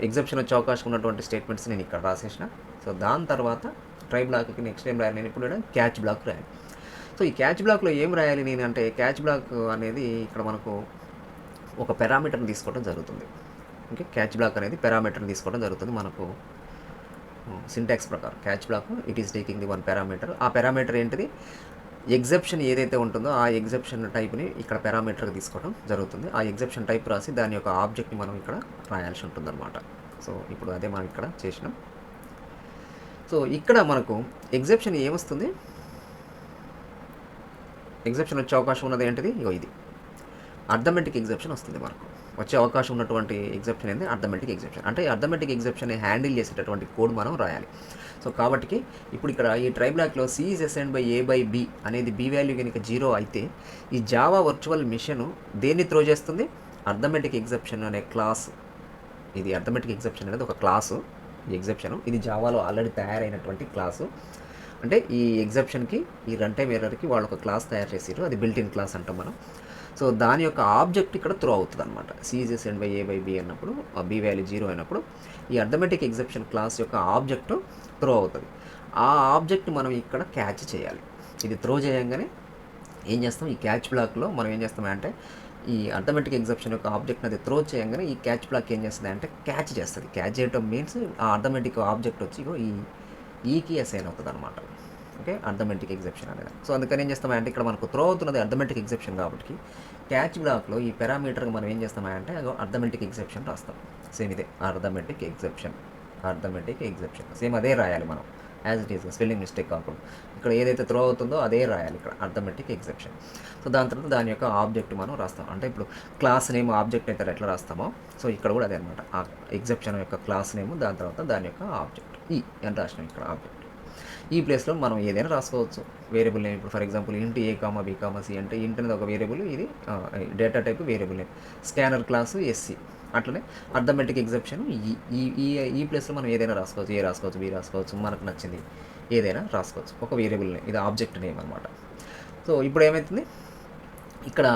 ఎగ్జెప్షన్ వచ్చే అవకాశం ఉన్నటువంటి స్టేట్మెంట్స్ నేను ఇక్కడ రాసేసిన. సో దాని తర్వాత ట్రై బ్లాక్కి నెక్స్ట్ ఏం రాయాలి? నేను ఇప్పుడు క్యాచ్ బ్లాక్ రాయాలి. సో ఈ క్యాచ్ బ్లాక్లో ఏం రాయాలి నేను అంటే, క్యాచ్ బ్లాక్ అనేది ఇక్కడ మనకు ఒక పారామీటర్ని తీసుకోవడం జరుగుతుంది. ఓకే, క్యాచ్ బ్లాక్ అనేది పారామీటర్ని తీసుకోవడం జరుగుతుంది మనకు సింటాక్స్ ప్రకారం. Catch black it is taking the 1 parameter. ఆ పారామీటర్ ఏంటిది? ఎగ్జెప్షన్ ఏదైతే ఉంటుందో ఆ ఎగ్జెప్షన్ టైప్ని ఇక్కడ పారామీటర్కి తీసుకోవడం జరుగుతుంది. ఆ ఎగ్జెప్షన్ టైప్ రాసి దాని యొక్క ఆబ్జెక్ట్ని మనం ఇక్కడ రాయాల్సి ఉంటుందన్నమాట. సో ఇప్పుడు అదే మనం ఇక్కడ చేసినాం. సో ఇక్కడ మనకు ఎగ్జెప్షన్ ఏమొస్తుంది? ఎగ్జెప్షన్ వచ్చే అవకాశం ఉన్నది ఏంటిది? ఇది అర్థమెటిక్ ఎగ్జెప్షన్ వస్తుంది మనకు. వచ్చే అవకాశం ఉన్నటువంటి ఎగ్జెప్షన్ ఏంటి? Arithmetic exception. అంటే అర్థమెటిక్ ఎగ్జెప్షన్ని హ్యాండిల్ చేసేటటువంటి కోడ్ మనం రాయాలి. సో కాబట్టి ఇప్పుడు ఇక్కడ ఈ ట్రై బ్లాక్లో C is assigned by A by b అనేది బి వాల్యూ కనుక 0 అయితే ఈ జావా వర్చువల్ మిషన్ దేన్ని త్రో చేస్తుంది? అర్థమెటిక్ ఎగ్జెప్షన్ అనే క్లాస్. ఇది అర్థమెటిక్ ఎగ్జెప్షన్ అనేది ఒక క్లాసు. ఈ ఎగ్జెప్షన్ ఇది జావాలో ఆల్రెడీ తయారైనటువంటి క్లాసు. అంటే ఈ ఎగ్జెప్షన్కి ఈ రన్ టైమ్ ఎర్రర్కి వాళ్ళు ఒక క్లాస్ తయారు చేసారు, అది బిల్ట్ ఇన్ క్లాస్ అంటాం మనం. సో దాని యొక్క ఆబ్జెక్ట్ ఇక్కడ త్రో అవుతుంది అనమాట. C is assigned by A by b అన్నప్పుడు, బి వాల్యూ 0 అయినప్పుడు ఈ అర్థమెటిక్ ఎగ్జెప్షన్ క్లాస్ యొక్క ఆబ్జెక్ట్ త్రో అవుతుంది. ఆ ఆబ్జెక్ట్ మనం ఇక్కడ క్యాచ్ చేయాలి. ఇది త్రో చేయగానే ఏం చేస్తాం? ఈ క్యాచ్ బ్లాక్లో మనం ఏం చేస్తామంటే ఈ అర్థమెటిక్ ఎగ్జెప్షన్ యొక్క ఆబ్జెక్ట్ని అది త్రో చేయగానే ఈ క్యాచ్ బ్లాక్ ఏం చేస్తుంది అంటే క్యాచ్ చేస్తుంది. క్యాచ్ చేయడం మీన్స్ ఆ అర్థమెటిక్ ఆబ్జెక్ట్ వచ్చి ఈకి అసైన్ అవుతుంది అనమాట. ఓకే, అర్థమెటిక్ ఎగ్జెప్షన్ అనేది. సో అందుకని ఏం చేస్తామంటే ఇక్కడ మనకు త్రో అవుతున్నది అర్థమెటిక్ ఎగ్జెప్షన్ కాబట్టి క్యాచ్ బ్లాక్లో ఈ పారామీటర్కి మనం ఏం చేస్తామంటే అర్థమెటిక్ ఎగ్జెప్షన్ రాస్తాం. సేమ్ ఇదే అర్థమెటిక్ ఎగ్జెప్షన్ సేమ్ అదే రాయాలి మనం as it is, spelling mistake కాకుండా. ఇక్కడ ఏదైతే త్రో అవుతుందో అదే రాయాలి ఇక్కడ అర్థమెటిక్ ఎగ్జెప్షన్. సో దాని తర్వాత దాని యొక్క ఆబ్జెక్ట్ మనం రాస్తాం. అంటే ఇప్పుడు క్లాస్ నేమ్ ఆబ్జెక్ట్ అయితే ఎట్లా రాస్తామో సో ఇక్కడ కూడా అదే అనమాట. ఆ ఎగ్జెప్షన్ యొక్క క్లాస్ నేమ్, దాని తర్వాత దాని యొక్క ఆబ్జెక్ట్ అని రాసినాం ఇక్కడ ఆబ్జెక్ట్. ఈ ప్లేస్లో మనం ఏదైనా రాసుకోవచ్చు వేరియబుల్ నేమ్. ఇప్పుడు ఫర్ ఎగ్జాంపుల్ ఇంటి ఏ కామా బి కామా సి అంటే ఇంటి అనేది ఒక వేరియబుల్, ఇది data type variable name. Scanner class SC అట్లనే అర్థమెటిక్ ఎగ్జెప్షన్ ఈ ఈ ఈ ఈ ప్లేస్లో మనం ఏదైనా రాసుకోవచ్చు, ఏ రాసుకోవచ్చు, బి రాసుకోవచ్చు, మనకు నచ్చింది ఏదైనా రాసుకోవచ్చు, ఒక వేరియబుల్ని, ఇది ఆబ్జెక్ట్ నేమ్ అనమాట. సో ఇప్పుడు ఏమవుతుంది, ఇక్కడ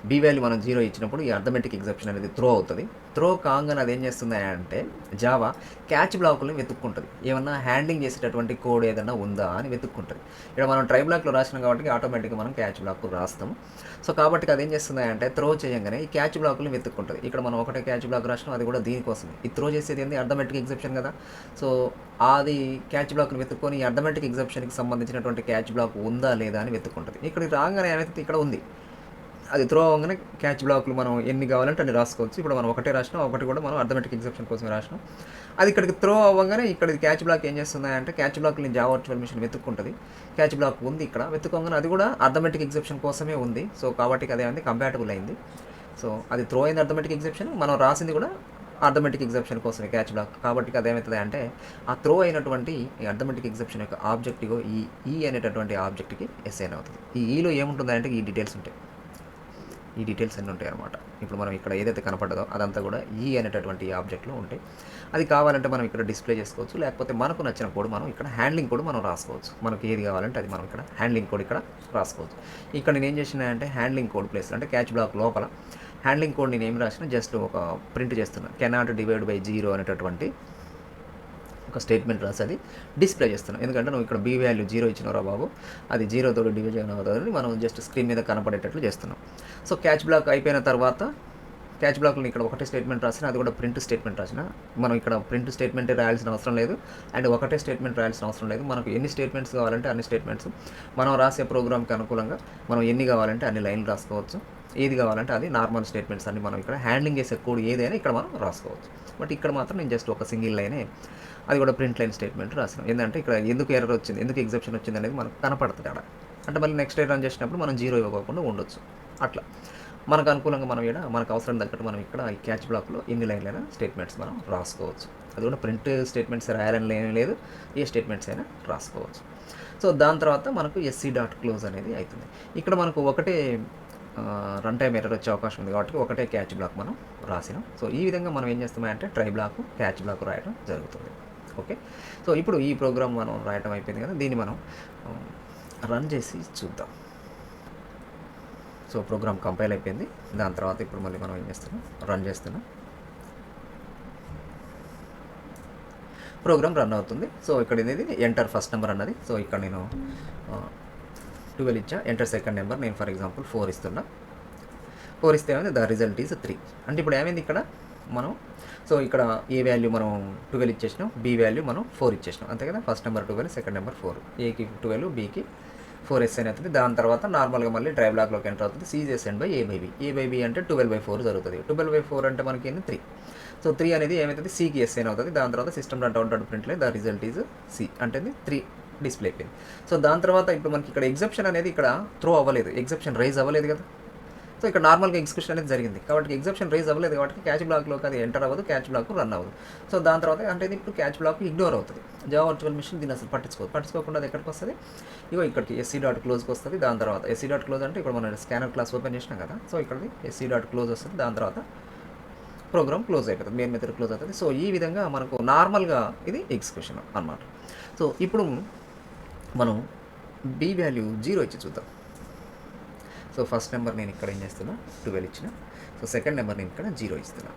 బి వాల్యూ మనం 0 ఇచ్చినప్పుడు ఈ అర్థమెటిక్ ఎగ్జెప్షన్ అనేది త్రో అవుతుంది. త్రో కాగానే అది ఏం చేస్తుంది అంటే జావా క్యాచ్ బ్లాకులను వెతుక్కుంటుంది, ఏమన్నా హ్యాండ్లింగ్ చేసేటటువంటి కోడ్ ఏదైనా ఉందా అని వెతుక్కుంటుంది. ఇక్కడ మనం ట్రై బ్లాక్లో రాసినాం కాబట్టి ఆటోమేటిక్గా మనం క్యాచ్ బ్లాక్ రాస్తాము. సో కాబట్టి అది ఏం చేస్తుంది అంటే త్రో చేయగానే ఈ క్యాచ్ బ్లాకులను వెతుక్కుంటుంది. ఇక్కడ మనం ఒకటే క్యాచ్ బ్లాక్ రాసినాం, అది కూడా దీనికోసమే. ఈ త్రో చేసేది ఏంది, అర్థమెటిక్ ఎగ్జెప్షన్ కదా. సో అది క్యాచ్ బ్లాక్ని వెతుక్కొని ఈ అర్థమెటిక్ ఎగ్జెప్షన్కి సంబంధించినటువంటి క్యాచ్ బ్లాక్ ఉందా లేదా అని వెతుక్కుంటుంది. ఇక్కడికి రాగానే ఏమైతే ఇక్కడ ఉంది, అది త్రో అవ్వగానే క్యాచ్ బ్లాక్లు మనం ఎన్ని కావాలంటే అన్ని రాసుకోవచ్చు. ఇప్పుడు మనం ఒకటే రాసినాం, ఒకటి కూడా మనం అర్థమెటిక్ ఎగ్జెప్షన్ కోసమే రాసినాం. అది ఇక్కడికి త్రో అవ్వగానే ఇక్కడ క్యాచ్ బ్లాక్ ఏం చేస్తుంది అంటే క్యాచ్ బ్లాక్ని జావా వర్చువల్ మెషిన్ వెతుక్కుంటుంది. క్యాచ్ బ్లాక్ ఉంది ఇక్కడ, వెతుక్కోగానే అది కూడా అర్థమెటిక్ ఎగ్జెప్షన్ కోసమే ఉంది. సో కాబట్టి అదే ఉంది, కంపాటబుల్ అయింది. సో అది త్రో అయింది అర్థమెటిక్ ఎగ్జెప్షన్, మనం రాసింది కూడా అర్థమెటిక్ ఎగ్జెప్షన్ కోసమే క్యాచ్ బ్లాక్. కాబట్టి అదేమవుతుంది అంటే ఆ త్రో అయినటువంటి ఈ అర్థమెటిక్ ఎగ్జెప్షన్ యొక్క ఆబ్జెక్ట్ ఈ అనేటటువంటి ఆబ్జెక్ట్కి అసైన్ అవుతుంది. ఈ ఈలో ఏముంటుంది అంటే ఈ డీటెయిల్స్ ఉంటాయి, ఈ డీటెయిల్స్ అన్నీ ఉంటాయి అన్నమాట. ఇప్పుడు మనం ఇక్కడ ఏదైతే కనపడదో అదంతా కూడా ఈ అనేటటువంటి ఆబ్జెక్ట్లో ఉంటాయి. అది కావాలంటే మనం ఇక్కడ డిస్ప్లే చేసుకోవచ్చు, లేకపోతే మనకు నచ్చిన కోడ్ మనం ఇక్కడ హ్యాండ్లింగ్ కోడ్ మనం రాసుకోవచ్చు. మనకి ఏది కావాలంటే అది మనం ఇక్కడ హ్యాండ్లింగ్ కోడ్ ఇక్కడ రాసుకోవచ్చు. ఇక్కడ నేను ఏం చేసిన అంటే హ్యాండ్లింగ్ కోడ్ ప్లేస్ అంటే క్యాచ్ బ్లాక్ లోపల హ్యాండ్లింగ్ కోడ్ నేను ఏం రాసిన జస్ట్ ఒక ప్రింట్ చేస్తున్నాను, కెనాట్ డివైడ్ బై 0 అనేటటువంటి ఒక స్టేట్మెంట్ రాసి అది డిస్ప్లే చేస్తున్నాను. ఎందుకంటే నువ్వు ఇక్కడ బి వాల్యూ 0 ఇచ్చినవరా బాబు, అది 0 తోటి డివిజన్ అవుతుందని మనం జస్ట్ స్క్రీన్ మీద కనపడేటట్లు చేస్తున్నాం. సో క్యాచ్ బ్లాక్ అయిపోయిన తర్వాత క్యాచ్ బ్లాక్లో ఇక్కడ ఒకటే స్టేట్మెంట్ రాసిన, అది కూడా ప్రింట్ స్టేట్మెంట్ రాసిన. మనం ఇక్కడ ప్రింట్ స్టేట్మెంట్ రాయాల్సిన అవసరం లేదు, అండ్ ఒకటే స్టేట్మెంట్ రాయాల్సిన అవసరం లేదు. మనకు ఎన్ని స్టేట్మెంట్స్ కావాలంటే అన్ని స్టేట్మెంట్స్ మనం రాసే ప్రోగ్రామ్కి అనుకూలంగా మనం ఎన్ని కావాలంటే అన్ని లైన్లు రాసుకోవచ్చు. ఏది కావాలంటే అది నార్మల్ స్టేట్మెంట్స్ అన్ని మనం ఇక్కడ హ్యాండ్లింగ్ చేసే కోడ్ ఏదైనా ఇక్కడ మనం రాసుకోవచ్చు. బట్ ఇక్కడ మాత్రం నేను జస్ట్ ఒక సింగిల్ లైనే, అది కూడా ప్రింట్ లైన్ స్టేట్మెంట్ రాసినాం. ఏంటంటే ఇక్కడ ఎందుకు ఎర్రర్ వచ్చింది, ఎందుకు ఎగ్జెప్షన్ వచ్చింది అనేది మనకు కనపడుతుంది అక్కడ. అంటే మళ్ళీ నెక్స్ట్ డే రన్ చేసినప్పుడు మనం 0 ఇవ్వకుండా ఉండొచ్చు. అట్లా మనకు అనుకూలంగా మనం ఇక్కడ మనకు అవసరం తగ్గట్టు మనం ఇక్కడ ఈ క్యాచ్ బ్లాక్లో ఎన్ని లైన్లైనా స్టేట్మెంట్స్ మనం రాసుకోవచ్చు. అది కూడా ప్రింట్ స్టేట్మెంట్స్ రాయాలని ఏం లేదు, ఏ స్టేట్మెంట్స్ అయినా రాసుకోవచ్చు. సో దాని తర్వాత మనకు sc.close అనేది అవుతుంది. ఇక్కడ మనకు ఒకటే రన్ టైం ఎర్రర్ వచ్చే అవకాశం ఉంది కాబట్టి ఒకటే క్యాచ్ బ్లాక్ మనం రాసినాం. సో ఈ విధంగా మనం ఏం చేస్తామంటే ట్రై బ్లాక్, క్యాచ్ బ్లాక్ రాయడం జరుగుతుంది. ఓకే, సో ఇప్పుడు ఈ ప్రోగ్రామ్ మనం రాయటం అయిపోయింది కదా, దీన్ని మనం రన్ చేసి చూద్దాం. సో ప్రోగ్రామ్ కంపైల్ అయిపోయింది. దాని తర్వాత ఇప్పుడు మళ్ళీ మనం ఏం చేస్తున్నాం, రన్ చేస్తున్నాం. ప్రోగ్రామ్ రన్ అవుతుంది. సో ఇక్కడ ఇది ఎంటర్ ఫస్ట్ నెంబర్ అన్నది. సో ఇక్కడ నేను 12 ఇచ్చా, ఎంటర్ సెకండ్ నెంబర్, నేను ఫర్ ఎగ్జాంపుల్ 4 ఇస్తున్నా. 4 ఇస్తే ఏమైంది, ద రిజల్ట్ ఈజ్ 3. అంటే ఇప్పుడు ఏమైంది ఇక్కడ మనం, సో ఇక్కడ ఏ వాల్యూ మనం 12 ఇచ్చేసినాం, బి వాల్యూ మనం 4 ఇచ్చేసినాం, అంతే కదా. ఫస్ట్ నెంబర్ 12, సెకండ్ నెంబర్ 4, ఏకి 12, బీకి 4 ఎస్ఎన్ అవుతుంది. దాని తర్వాత నార్మల్గా మళ్ళీ డ్రైవ్ బ్లాక్లోకి ఎంటర్ అవుతుంది. C is assign by A by b అంటే 12/4 జరుగుతుంది. 12/4 అంటే మనకి ఏంది 3. సో 3 అనేది ఏమవుతుంది, సికి ఎస్ఎన్ అవుతుంది. దాని తర్వాత system dot print the result is c అంటే 3 డిస్ప్లే అయిపోయింది. సో దాని తర్వాత ఇప్పుడు మనకి ఇక్కడ ఎగ్జెప్షన్ అనేది ఇక్కడ త్రో అవ్వలేదు, ఎగ్జెప్షన్ రైజ్ అవ్వలేదు కదా. సో ఇక్కడ నార్మల్గా ఎగ్జిక్యూషన్ అనేది జరిగింది కాబట్టి ఎగ్జెప్షన్ రైజ్ అవ్వలేదు కాబట్టి క్యాచ్ బ్లాక్లోకి అది ఎంటర్ అవ్వదు, క్యాచ్ బ్లాక్ రన్ అవ్వదు. సో దాని తర్వాత అంటే ఇప్పుడు క్యాచ్ బ్లాక్ ఇగ్నోర్ అవుతుంది. జావా వర్చువల్ మెషిన్ దీన్ని అసలు పట్టించుకోకుండా అది ఎక్కడికి వస్తుంది, ఇగో ఇక్కడికి sc.closeకి వస్తుంది. దాని తర్వాత sc.close అంటే ఇప్పుడు మనం స్కానర్ క్లాస్ ఓపెన్ చేసినాం కదా, సో ఇక్కడికి sc.close వస్తుంది. దాని తర్వాత ప్రోగ్రామ్ క్లోజ్ అయిపోతుంది, మెయిన్ మెథడ్ క్లోజ్ అవుతుంది. సో ఈ విధంగా మనకు నార్మల్గా ఇది ఎగ్జిక్యూషన్ అన్నమాట. సో ఇప్పుడు మనం బి వాల్యూ 0 ఇచ్చి చూద్దాం. సో ఫస్ట్ నెంబర్ నేను ఇక్కడ ఏం చేస్తున్నా, 12 ఇచ్చిన. సో సెకండ్ నెంబర్ నేను ఇక్కడ 0 ఇస్తున్నా.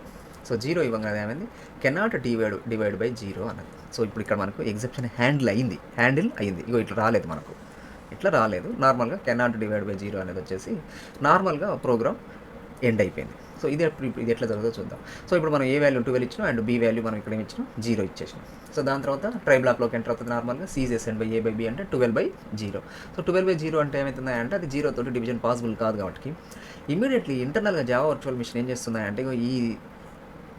సో 0 ఇవ్వగానే ఏమైంది, కెనాట్ డివైడ్ బై 0 అన్నది. సో ఇప్పుడు ఇక్కడ మనకు ఎగ్జెప్షన్ హ్యాండిల్ అయింది. ఇగో ఇట్లా రాలేదు, మనకు ఇట్లా రాలేదు. నార్మల్గా కెనాట్ డివైడ్ బై 0 అనేది వచ్చేసి నార్మల్గా ప్రోగ్రామ్ ఎండ్ అయిపోయింది. సో ఇది ఎట్లా జరుగుతుందో చూద్దాం. సో ఇప్పుడు మనం ఏ వాల్యూ 12 ఇచ్చినాం అండ్ బి వాల్యూ మనం ఇక్కడ ఏమి ఇచ్చినాం, 0 ఇచ్చేసినాం. సో దాని తర్వాత ట్రై బ్లాక్లోకి ఎంటర్ అవుతుంది. నార్మల్గా c is assign by A by b అంటే 12/0. సో 12/0 అంటే ఏమవుతుంది అంటే అది 0 తోటి డివిజన్ పాసిబుల్ కాదు కాబట్టి ఇమీడియట్లీ ఇంటర్నల్గా జావా వర్చువల్ మెషిన్ ఏం చేస్తున్నాయంటే ఈ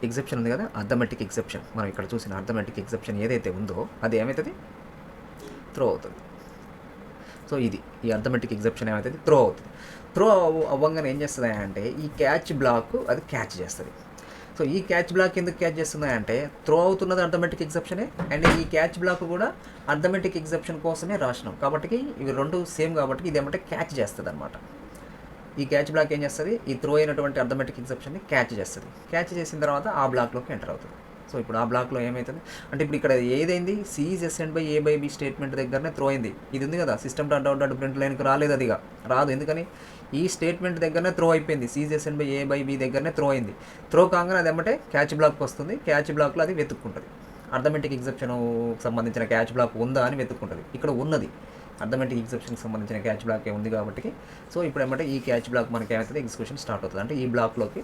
ఎగ్జెప్షన్ ఉంది కదా, అర్థమెటిక్ ఎగ్జెప్షన్, మనం ఇక్కడ చూసిన అర్థమెటిక్ ఎగ్జెప్షన్ ఏదైతే ఉందో అది ఏమవుతుంది, త్రో అవుతుంది. సో ఈ అర్థమెటిక్ ఎగ్జెప్షన్ ఏమవుతుంది, త్రో అవుతుంది. త్రో అవ్వగానే ఏం చేస్తుంది అంటే ఈ క్యాచ్ బ్లాక్ అది క్యాచ్ చేస్తుంది. సో ఈ క్యాచ్ బ్లాక్ ఎందుకు క్యాచ్ చేస్తుంది అంటే త్రో అవుతున్నది అర్థమెటిక్ ఎగ్జెప్షనే, అండ్ ఈ క్యాచ్ బ్లాక్ కూడా అర్థమెటిక్ ఎగ్జెప్షన్ కోసమే రాసినాం కాబట్టి ఇవి రెండు సేమ్ కాబట్టి ఇది ఏమంటే క్యాచ్ చేస్తుంది అనమాట. ఈ క్యాచ్ బ్లాక్ ఏం చేస్తుంది, ఈ త్రో అయినటువంటి అర్థమెటిక్ ఎగ్జెప్షన్ని క్యాచ్ చేస్తుంది. క్యాచ్ చేసిన తర్వాత ఆ బ్లాక్లోకి ఎంటర్ అవుతుంది. సో ఇప్పుడు ఆ బ్లాక్లో ఏమవుతుంది అంటే ఇప్పుడు ఇక్కడ ఏదైంది c is assigned by A by b statement దగ్గరనే త్రో అయింది. ఇది ఉంది కదా system dot out dot print లైన్కి రాలేదు, అదిగా రాదు. ఎందుకని ఈ స్టేట్మెంట్ దగ్గరనే త్రో అయిపోయింది. C is assigned by A by b దగ్గరనే త్రో అయింది. త్రో కాగానే అది ఏమంటే క్యాచ్ బ్లాక్ వస్తుంది. క్యాచ్ బ్లాక్లో అది వెతుక్కుంటుంది. అర్థమెటిక్ ఎగ్జెప్షన్ సంబంధించిన క్యాచ్ బ్లాక్ ఉందా అని వెతుక్కుంటుంది. ఇక్కడ ఉన్నది అర్థమెటిక్ ఎగ్జెప్షన్కి సంబంధించిన క్యాచ్ బ్లాక్ ఉంది కాబట్టి సో ఇప్పుడు ఏమంటే ఈ క్యాచ్ బ్లాక్ మనకి ఏమవుతుంది ఎగ్జిక్యూషన్ స్టార్ట్ అవుతుంది. అంటే ఈ బ్లాక్లోకి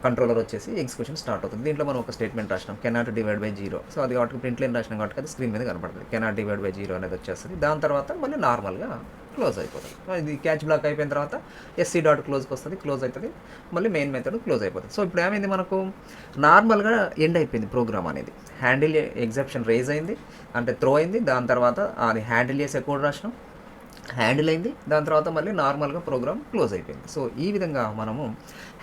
కంట్రోలర్ వచ్చేసి ఎగ్జిక్యూషన్ స్టార్ట్ అవుతుంది. దీంట్లో మనం ఒక స్టేట్మెంట్ రాసినాం కెనాట్ డివైడ్ బై 0. సో అది కాబట్టి ప్రింట్ లైన్ రాసినాం కాబట్టి అది స్క్రీన్ మీద కనపడుతుంది. కెనాట్ డివైడ్ బై 0 అనేది వచ్చేస్తుంది. దాని తర్వాత మళ్ళీ నార్మల్గా క్లోజ్ అయిపోతుంది. ఇది క్యాచ్ బ్లాక్ అయిపోయిన తర్వాత ఎస్సీ డాట్ క్లోజ్కి వస్తుంది, క్లోజ్ అవుతుంది, మళ్ళీ మెయిన్ మెథడ్ క్లోజ్ అయిపోతుంది. సో ఇప్పుడు ఏమైంది మనకు నార్మల్గా ఎండ్ అయిపోయింది ప్రోగ్రామ్ అనేది. హ్యాండిల్ ఎగ్జెప్షన్ రేజ్ అయింది అంటే త్రో అయింది, దాని తర్వాత అది హ్యాండిల్ చేసే కోడ్ రాసినాం, హ్యాండిల్ అయింది, దాని తర్వాత మళ్ళీ నార్మల్గా ప్రోగ్రామ్ క్లోజ్ అయిపోయింది. సో ఈ విధంగా మనము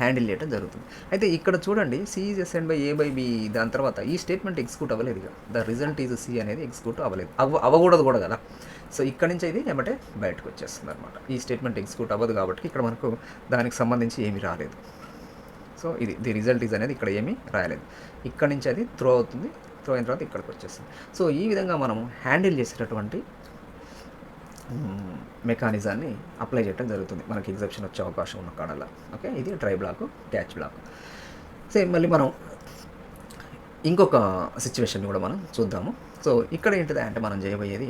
హ్యాండిల్ చేయడం జరుగుతుంది. అయితే ఇక్కడ చూడండి c is assigned by A by b దాని తర్వాత ఈ స్టేట్మెంట్ ఎగ్జిక్యూట్ అవ్వలేదు. ఇక ద రిజల్ట్ ఈజ్ సి అనేది ఎగ్జిక్యూట్ అవ్వలేదు, అవ్వకూడదు కూడా కదా. సో ఇక్కడ నుంచి ఇది ఏమంటే బయటకు వచ్చేస్తుంది అనమాట. ఈ స్టేట్మెంట్ ఎగ్జిక్యూట్ అవ్వదు కాబట్టి ఇక్కడ మనకు దానికి సంబంధించి ఏమీ రాలేదు. సో ఇది ది రిజల్ట్ ఈజ్ అనేది ఇక్కడ ఏమీ రాయలేదు. ఇక్కడ నుంచి అది త్రో అవుతుంది, త్రో అయిన తర్వాత ఇక్కడికి వచ్చేస్తుంది. సో ఈ విధంగా మనము హ్యాండిల్ చేసేటటువంటి మెకానిజాన్ని అప్లై చేయడం జరుగుతుంది మనకి ఎగ్జెప్షన్ వచ్చే అవకాశం ఉన్న కాడల్లా. ఓకే, ఇది try block, catch block. Same మళ్ళీ మనం ఇంకొక సిచ్యువేషన్ కూడా మనం చూద్దాము. సో ఇక్కడ ఏంటిది అంటే మనం చేయబోయేది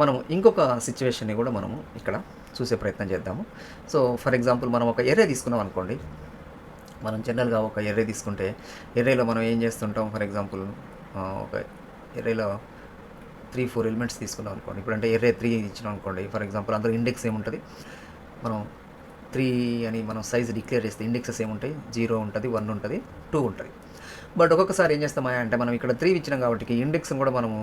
మనం ఇంకొక సిచ్యువేషన్ని కూడా మనము ఇక్కడ చూసే ప్రయత్నం చేద్దాము. సో ఫర్ ఎగ్జాంపుల్ మనం ఒక ఎర్రే తీసుకున్నాం అనుకోండి. మనం జనరల్గా ఒక ఎర్రే తీసుకుంటే ఎర్రేలో మనం ఏం చేస్తుంటాం, ఫర్ ఎగ్జాంపుల్ ఒక ఎర్రేలో 3-4 ఎలిమెంట్స్ తీసుకున్నాం అనుకోండి. ఇప్పుడు అంటే ఎర్రే 3 ఇచ్చినాం అనుకోండి. ఫర్ ఎగ్జాంపుల్ అందులో ఇండెక్స్ ఏముంటుంది, మనం 3 అని మనం సైజ్ డిక్లేర్ చేస్తే ఇండెక్సెస్ ఏముంటాయి, 0 ఉంటుంది, 1 ఉంటుంది, 2 ఉంటుంది. బట్ ఒక్కొక్కసారి ఏం చేస్తామా అంటే మనం ఇక్కడ 3 ఇచ్చినాం కాబట్టి ఇండెక్స్ని కూడా మనము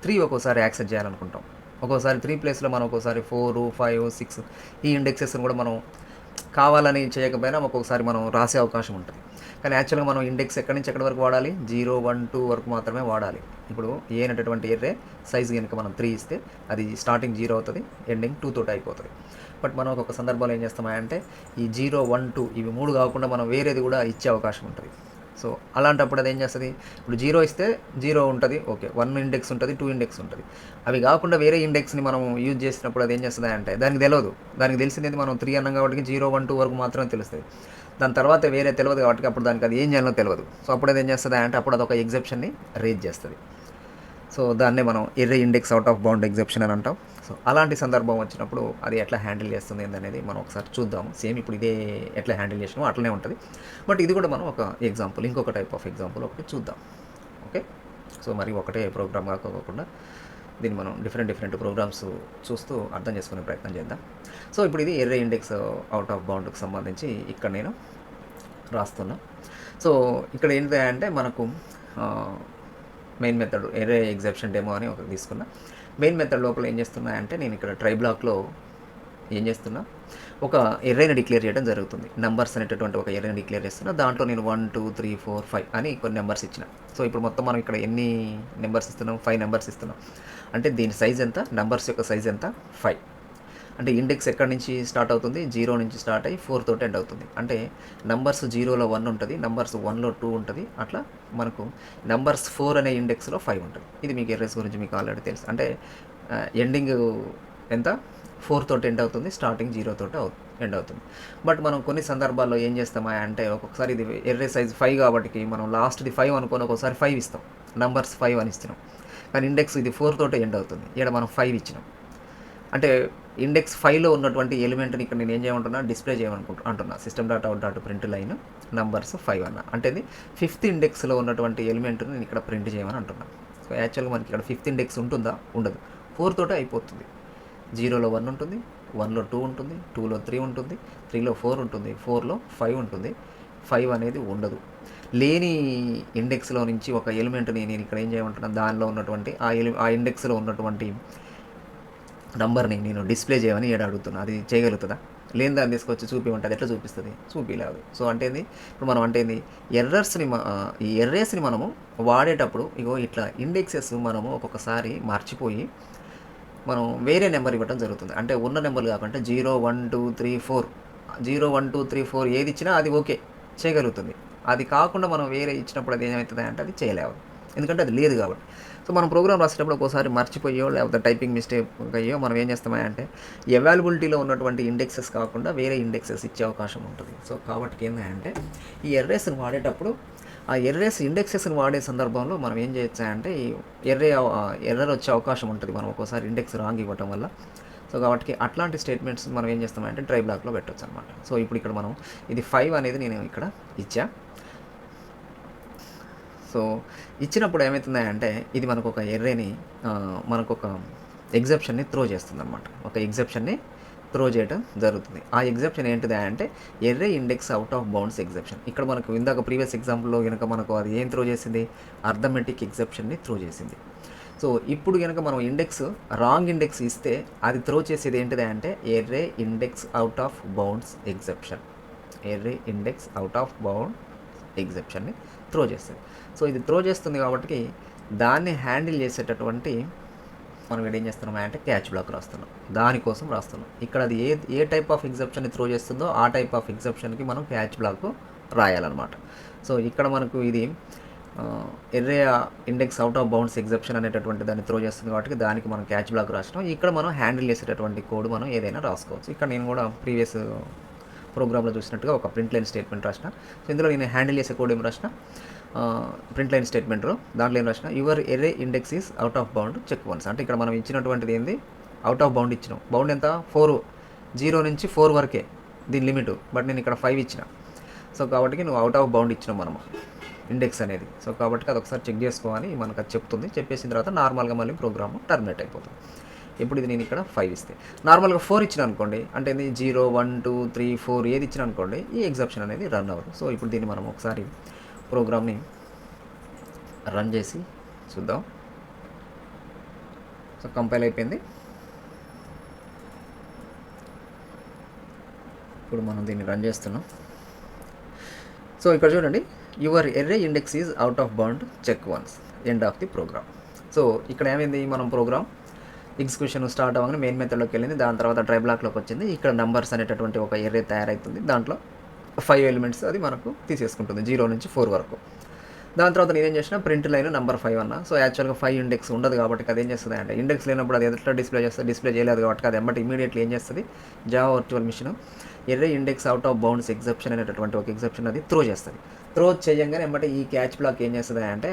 3 ఒక్కోసారి యాక్సెస్ చేయాలనుకుంటాం. ఒక్కోసారి 3 ప్లేస్లో మనం ఒక్కోసారి 4, 5, 6 ఈ ఇండెక్సెస్ని కూడా మనం కావాలని చేయకపోయినా ఒక్కొక్కసారి మనం రాసే అవకాశం ఉంటుంది. కానీ యాక్చువల్గా మనం ఇండెక్స్ ఎక్కడి నుంచి ఎక్కడి వరకు వాడాలి, 0, 1, 2 వరకు మాత్రమే వాడాలి. ఇప్పుడు ఏ అనేటటువంటి ఎర్రే సైజ్ కనుక మనం 3 ఇస్తే అది స్టార్టింగ్ 0 అవుతుంది, ఎండింగ్ 2 తోటి అయిపోతుంది. బట్ మనం ఒక సందర్భంలో ఏం చేస్తామంటే ఈ 0, 1, 2 ఇవి 3 కాకుండా మనం వేరేది కూడా ఇచ్చే అవకాశం ఉంటుంది. సో అలాంటప్పుడు అది ఏం చేస్తుంది, ఇప్పుడు 0 ఇస్తే 0 ఉంటుంది, ఓకే, 1 ఇండెక్స్ ఉంటుంది, 2 ఇండెక్స్ ఉంటుంది. అవి కాకుండా వేరే ఇండెక్స్ని మనం యూజ్ చేసినప్పుడు అది ఏం చేస్తుంది అంటే దానికి తెలియదు. దానికి తెలిసింది మనం 3 అన్నాం కాబట్టి 0, 1, 2 వరకు మాత్రమే తెలుస్తుంది. దాని తర్వాత వేరే తెలియదు కాబట్టి అప్పుడు దానికి అది ఏం చేయాలో తెలియదు. సో అప్పుడు అది ఏం చేస్తుంది అంటే అప్పుడు అదొక ఎగ్జెప్షన్ని రేజ్ చేస్తుంది. సో దాన్నే మనం array index out of bound exception అని అంటాం. సో అలాంటి సందర్భం వచ్చినప్పుడు అది ఎట్లా హ్యాండిల్ చేస్తుంది ఏంటనేది మనం ఒకసారి చూద్దాము. సేమ్ ఇప్పుడు ఇదే ఎట్లా హ్యాండిల్ చేసినామో అట్లనే ఉంటుంది. బట్ ఇది కూడా మనం ఒక ఎగ్జాంపుల్, ఇంకొక టైప్ ఆఫ్ ఎగ్జాంపుల్ ఒకటి చూద్దాం. ఓకే, సో మరి ఒకటే ప్రోగ్రామ్ కాకుండా దీన్ని మనం డిఫరెంట్ ప్రోగ్రామ్స్ చూస్తూ అర్థం చేసుకునే ప్రయత్నం చేద్దాం. సో ఇప్పుడు ఇది ఎర్రే ఇండెక్స్ అవుట్ ఆఫ్ బౌండ్కి సంబంధించి ఇక్కడ నేను రాస్తున్నా. సో ఇక్కడ ఏంటి అంటే మనకు main method array exception demo అని ఒకటి తీసుకున్నా. మెయిన్ మెథడ్ లోపల ఏం చేస్తున్నా అంటే నేను ఇక్కడ ట్రై బ్లాక్లో ఏం చేస్తున్నా, ఒక ఎర్రేని డిక్లేర్ చేయడం జరుగుతుంది. నెంబర్స్ అనేటటువంటి ఒక ఎర్రేని డిక్లేర్ చేస్తున్నా. దాంట్లో నేను 1, 2, 3, 4, 5 అని కొన్ని నెంబర్స్ ఇచ్చిన. సో ఇప్పుడు మొత్తం మనం ఇక్కడ ఎన్ని నెంబర్స్ ఇస్తున్నాం, 5 నెంబర్స్ ఇస్తున్నాం. అంటే దీని సైజ్ ఎంత, నెంబర్స్ యొక్క సైజ్ ఎంత, 5. అంటే ఇండెక్స్ ఎక్కడి నుంచి స్టార్ట్ అవుతుంది, 0 నుంచి స్టార్ట్ అయ్యి 4 తోటి ఎండ్ అవుతుంది. అంటే నెంబర్స్ 0లో 1 ఉంటుంది, నెంబర్స్ 1లో 2 ఉంటుంది. అట్లా మనకు నెంబర్స్ 4 అనే ఇండెక్స్లో 5 ఉంటుంది. ఇది మీకు ఎర్రేస్ గురించి మీకు ఆల్రెడీ తెలుసు. అంటే ఎండింగ్ ఎంత, 4 తోటి ఎండ్ అవుతుంది, స్టార్టింగ్ 0 తోటి ఎండ్ అవుతుంది. బట్ మనం కొన్ని సందర్భాల్లో ఏం చేస్తామా అంటే ఒక్కొక్కసారి ఇది ఎర్రే సైజ్ 5 కాబట్టి మనం లాస్ట్ది 5 అనుకొని ఒక్కోసారి 5 ఇస్తాం, నెంబర్స్ 5 అని ఇస్తున్నాం. కానీ ఇండెక్స్ ఇది 4 తోటి ఎండ్ అవుతుంది, ఇక్కడ మనం 5 ఇచ్చినాం. అంటే ఇండెక్స్ 5లో ఉన్నటువంటి ఎలిమెంట్ని ఇక్కడ నేను ఏం చేయమంటున్నా, డిస్ప్లే అంటున్నా. System dot out dot print line numbers 5 అన్న. అంటే ఇది 5th ఇండెక్స్లో ఉన్నటువంటి ఎలిమెంట్ని నేను ఇక్కడ ప్రింట్ చేయమని అంటున్నాను. సో యాక్చువల్గా మనకి ఇక్కడ 5th ఇండెక్స్ ఉంటుందా, ఉండదు, 4 తోటే అయిపోతుంది. 0లో 1 ఉంటుంది, 1లో 2 ఉంటుంది, 2లో 3 ఉంటుంది, 3లో 4 ఉంటుంది, 4లో 5 ఉంటుంది. 5 అనేది ఉండదు. లేని ఇండెక్స్లో నుంచి ఒక ఎలిమెంట్ని నేను ఇక్కడ ఏం చేయమంటున్నాను, దానిలో ఉన్నటువంటి ఆ ఇండెక్స్లో ఉన్నటువంటి నంబర్ని నేను డిస్ప్లే చేయమని అడుగుతున్నా. అది చేయగలుగుతుందా, లేని దాన్ని తీసుకొచ్చి చూపిమంటే అది ఎట్లా చూపిస్తుంది, చూపిలేదు. సో అంటే ఇప్పుడు మనం అంటే ఈ ఎర్రేస్ని మనము వాడేటప్పుడు ఇగో ఇట్లా ఇండెక్సెస్ మనము ఒక్కొక్కసారి మర్చిపోయి మనం వేరే నెంబర్ ఇవ్వడం జరుగుతుంది. అంటే ఉన్న నెంబర్లు కాకుండా 0, 1, 2, 3, 4 0 1 2 3 4 ఏది ఇచ్చినా అది ఓకే చేయగలుగుతుంది. అది కాకుండా మనం వేరే ఇచ్చినప్పుడు అది ఏమవుతుంది అంటే అది చేయలేము, ఎందుకంటే అది లేదు కాబట్టి. సో మనం ప్రోగ్రామ్ రాసేటప్పుడు ఒక్కోసారి మర్చిపోయో లేకపోతే టైపింగ్ మిస్టేక్ అయ్యో మనం ఏం చేస్తామంటే అవైలబిలిటీలో ఉన్నటువంటి ఇండెక్సెస్ కాకుండా వేరే ఇండెక్సెస్ ఇచ్చే అవకాశం ఉంటుంది. సో కాబట్టి ఏంటంటే ఈ ఎర్రేస్ని వాడేటప్పుడు ఆ ఎర్రేస్ ఇండెక్సెస్ని వాడే సందర్భంలో మనం ఏం చేయొచ్చు అంటే ఈ ఎర్రర్ వచ్చే అవకాశం ఉంటుంది మనం ఒక్కోసారి ఇండెక్స్ రాంగ్ ఇవ్వటం వల్ల. సో కాబట్టి అట్లాంటి స్టేట్మెంట్స్ మనం ఏం చేస్తామంటే ట్రై బ్లాక్లో పెట్టవచ్చు అనమాట. సో ఇప్పుడు ఇక్కడ మనం ఇది 5 అనేది నేను ఇక్కడ ఇచ్చా. సో ఇచ్చినప్పుడు ఏమవుతుందంటే ఇది మనకు ఒక ఎర్రేని మనకు ఒక ఎగ్జెప్షన్ని త్రో చేస్తుంది అనమాట. ఒక ఎగ్జెప్షన్ని త్రో చేయడం జరుగుతుంది. ఆ ఎగ్జెప్షన్ ఏంటిది అంటే array index out of bounds exception. ఇక్కడ మనకు ఇందాక ప్రీవియస్ ఎగ్జాంపుల్లో కనుక మనకు అది ఏం త్రో చేసింది, అర్థమెటిక్ ఎగ్జెప్షన్ని త్రో చేసింది. సో ఇప్పుడు కనుక మనం ఇండెక్స్ రాంగ్ ఇండెక్స్ ఇస్తే అది త్రో చేసేది ఏంటిది అంటే array index out of bounds exception. Array index out of bound ఎగ్జెప్షన్ని త్రో చేస్తుంది. సో ఇది త్రో చేస్తుంది కాబట్టి దాన్ని హ్యాండిల్ చేసేటటువంటి మనం ఇక్కడ ఏం చేస్తున్నాం అంటే క్యాచ్ బ్లాక్ రాస్తున్నాం, దానికోసం రాస్తున్నాం. ఇక్కడ అది ఏ టైప్ ఆఫ్ ఎగ్జెప్షన్ని త్రో చేస్తుందో ఆ టైప్ ఆఫ్ ఎగ్జెప్షన్కి మనం క్యాచ్ బ్లాక్ రాయాలన్నమాట. సో ఇక్కడ మనకు ఇది array index out of bounds exception అనేటటువంటి దాన్ని త్రో చేస్తుంది కాబట్టి దానికి మనం క్యాచ్ బ్లాక్ రాసినాం. ఇక్కడ మనం హ్యాండిల్ చేసేటటువంటి కోడ్ మనం ఏదైనా రాసుకోవచ్చు. ఇక్కడ నేను కూడా ప్రీవియస్ ప్రోగ్రామ్లో చూసినట్టుగా ఒక ప్రింట్ లైన్ స్టేట్మెంట్ రాసిన. సో ఇందులో నేను హ్యాండిల్ చేసే కోడ్ ఏం రాసిన, ప్రింట్ లైన్ స్టేట్మెంట్లో దాంట్లో ఏం రాసిన, your array index is out of bound check once. అంటే ఇక్కడ మనం ఇచ్చినటువంటిది ఏంది, అవుట్ ఆఫ్ బౌండ్ ఇచ్చినాం. బౌండ్ ఎంత 4, 0 నుంచి 4 వరకే దీని లిమిట్, బట్ నేను ఇక్కడ 5 ఇచ్చిన. సో కాబట్టి నువ్వు అవుట్ ఆఫ్ బౌండ్ ఇచ్చినావు మనము ఇండెక్స్ అనేది. సో కాబట్టి అది ఒకసారి చెక్ చేసుకోవాలి మనకు అది చెప్తుంది. చెప్పేసిన తర్వాత నార్మల్గా మళ్ళీ ప్రోగ్రామ్ టర్మినేట్ అయిపోతుంది. ఇప్పుడు ఇది నేను ఇక్కడ 5 ఇస్తే, నార్మల్గా 4 ఇచ్చిన అనుకోండి, అంటే ఇది 0 1 2 3 4 ఏది ఇచ్చిన అనుకోండి ఈ ఎగ్జెప్షన్ అనేది రన్ అవ్వదు. సో ఇప్పుడు దీన్ని మనం ఒకసారి ప్రోగ్రామ్ని రన్ చేసి చూద్దాం. సో కంపైల్ అయిపోయింది. ఇప్పుడు మనం దీన్ని రన్ చేస్తున్నాం. సో ఇక్కడ చూడండి, your array index is out of bound check once, end of the program. So ఇక్కడ ఏమైంది, మనం ప్రోగ్రామ్ ఎగ్జిక్యూషన్ స్టార్ట్ అవ్వగానే మెయిన్ మెథడ్లోకి వెళ్ళింది, దాని తర్వాత ట్రై బ్లాక్లోకి వచ్చింది. ఇక్కడ నంబర్స్ అనేటటువంటి ఒక ఎర్రే తయారవుతుంది, దాంట్లో 5 ఎలిమెంట్స్ అది మనకు తీసేసుకుంటుంది 0 నుంచి 4 వరకు. దాని తర్వాత నేనేం చేసిన ప్రింట్ లైన్ నెంబర్ 5 అన్న. సో యాక్చువల్గా 5 ఇండెక్స్ ఉండదు కాబట్టి అది ఏం చేస్తుంది అంటే ఇండెక్స్ లేనప్పుడు అది ఎట్లా డిస్ప్లే చేస్తుంది, డిస్ప్లే చేయలేదు కాబట్టి అది ఎమ్మటి ఇమీడియట్లీ ఏం చేస్తుంది, Java virtual machine array index out of bounds exception అనేటటువంటి ఒక ఎగ్జెప్షన్ అది త్రో చేస్తుంది. త్రో చేయగానే ఎమ్మటి ఈ క్యాచ్ బ్లాక్ ఏం చేస్తుంది అంటే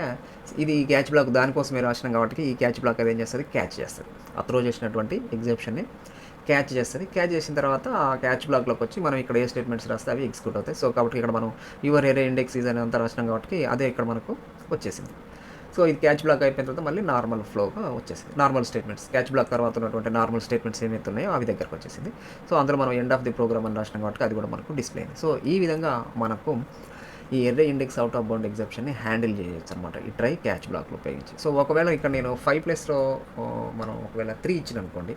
ఇది ఈ క్యాచ్ బ్లాక్ దానికోసమే రాసినాం కాబట్టి ఈ క్యాచ్ బ్లాక్ అది ఏం చేస్తుంది, క్యాచ్ చేస్తుంది. ఆ త్రో చేసినటువంటి ఎగ్జెప్షన్ని క్యాచ్ చేస్తుంది. క్యాచ్ చేసిన తర్వాత ఆ క్యాచ్ బ్లాక్లోకి వచ్చి మనం ఇక్కడ ఏ స్టేట్మెంట్స్ రాస్తే అవి ఎగ్జిక్యూట్ అవుతాయి. సో కాబట్టి ఇక్కడ మనం యువర్ ఎర్రే ఇండెక్స్ ఈజ్ అని అంతా రాసినాం కాబట్టి అదే ఇక్కడ మనకు వచ్చేసింది. సో ఇది క్యాచ్ బ్లాక్ అయిపోయిన తర్వాత మళ్ళీ నార్మల్ ఫ్లోగా వచ్చేసింది. నార్మల్ స్టేట్మెంట్స్ క్యాచ్ బ్లాక్ తర్వాత ఉన్నటువంటి నార్మల్ స్టేట్మెంట్స్ ఏమైతే ఉన్నాయో అవి దగ్గరకు వచ్చేసింది. సో అందులో మనం ఎండ్ ఆఫ్ ది ప్రోగ్రామ్ అని రాసినాం కాబట్టి అది కూడా మనకు డిస్ప్లే అయింది. సో ఈ విధంగా మనకు ఈ array index out of bound ఎగ్జెప్షన్ని హ్యాండిల్ చేయొచ్చు అనమాట ఈ ట్రై క్యాచ్ బ్లాక్లో ఉపయోగించి. సో ఒకవేళ ఇక్కడ నేను 5 ప్లేస్లో మనం ఒకవేళ 3 ఇచ్చిన అనుకోండి,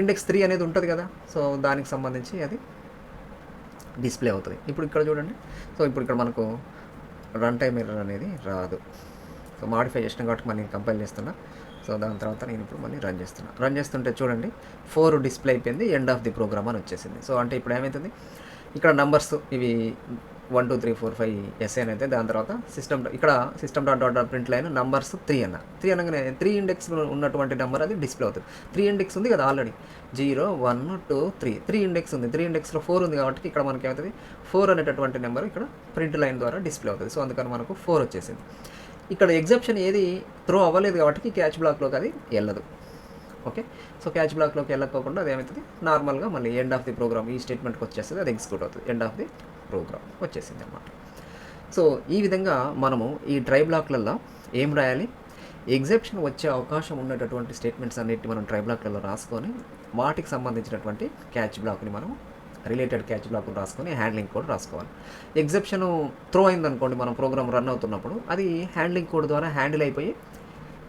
ఇండెక్స్ 3 అనేది ఉంటుంది కదా, సో దానికి సంబంధించి అది డిస్ప్లే అవుతుంది. ఇప్పుడు ఇక్కడ చూడండి, సో ఇప్పుడు ఇక్కడ మనకు రన్ టైమ్ ఎర్రర్ అనేది రాదు. సో మాడిఫై చేసిన కాబట్టి మళ్ళీ కంపైల్ చేస్తున్నా. సో దాని తర్వాత నేను ఇప్పుడు మళ్ళీ రన్ చేస్తున్నా. రన్ చేస్తుంటే చూడండి 4 డిస్ప్లే అయిపోయింది, ఎండ్ ఆఫ్ ది ప్రోగ్రామ్ అని వచ్చేసింది. సో అంటే ఇప్పుడు ఏమవుతుంది, ఇక్కడ నంబర్స్ ఇవి 1 2 3 4 5 ఎస్ఐన్ అయితే దాని తర్వాత system dot print line numbers 3 అన్న. 3 అనగానే 3 ఇండెక్స్ ఉన్నటువంటి నెంబర్ అది డిస్ప్లే అవుతుంది. 3 ఇండెక్స్ ఉంది కదా ఆల్రెడీ, 0 1 2 3 3 ఇండెక్స్ ఉంది. 3 ఇండెక్స్లో 4 ఉంది కాబట్టి ఇక్కడ మనకి ఏమవుతుంది 4 అనేటటువంటి నెంబర్ ఇక్కడ ప్రింట్ లైన్ ద్వారా డిస్ప్లే అవుతుంది. సో అందుకని మనకు 4 వచ్చేసింది. ఇక్కడ ఎగ్జెప్షన్ ఏది త్రో అవ్వలేదు కాబట్టి క్యాచ్ బ్లాక్లోకి అది వెళ్ళదు. ఓకే, సో క్యాచ్ బ్లాక్లోకి వెళ్ళకపోకుండా అది ఏమవుతుంది, నార్మల్గా మళ్ళీ ఎండ్ ఆఫ్ ది ప్రోగ్రామ్ ఈ స్టేట్మెంట్కి వచ్చేస్తుంది, అది ఎగ్జిక్యూట్ అవుతుంది, ఎండ్ ఆఫ్ ది ప్రోగ్రామ్ వచ్చేసింది అనమాట. సో ఈ విధంగా మనము ఈ ట్రై బ్లాక్లలో ఏం రాయాలి, ఎగ్జెప్షన్ వచ్చే అవకాశం ఉన్నటువంటి స్టేట్మెంట్స్ అన్నిటిని మనం ట్రై బ్లాక్లలో రాసుకొని వాటికి సంబంధించినటువంటి క్యాచ్ బ్లాక్ని మనం రిలేటెడ్ క్యాచ్ బ్లాక్ రాసుకొని హ్యాండ్లింగ్ కోడ్ రాసుకోవాలి. ఎగ్జెప్షన్ త్రో అయిందనుకోండి మనం ప్రోగ్రామ్ రన్ అవుతున్నప్పుడు అది హ్యాండ్లింగ్ కోడ్ ద్వారా హ్యాండిల్ అయిపోయి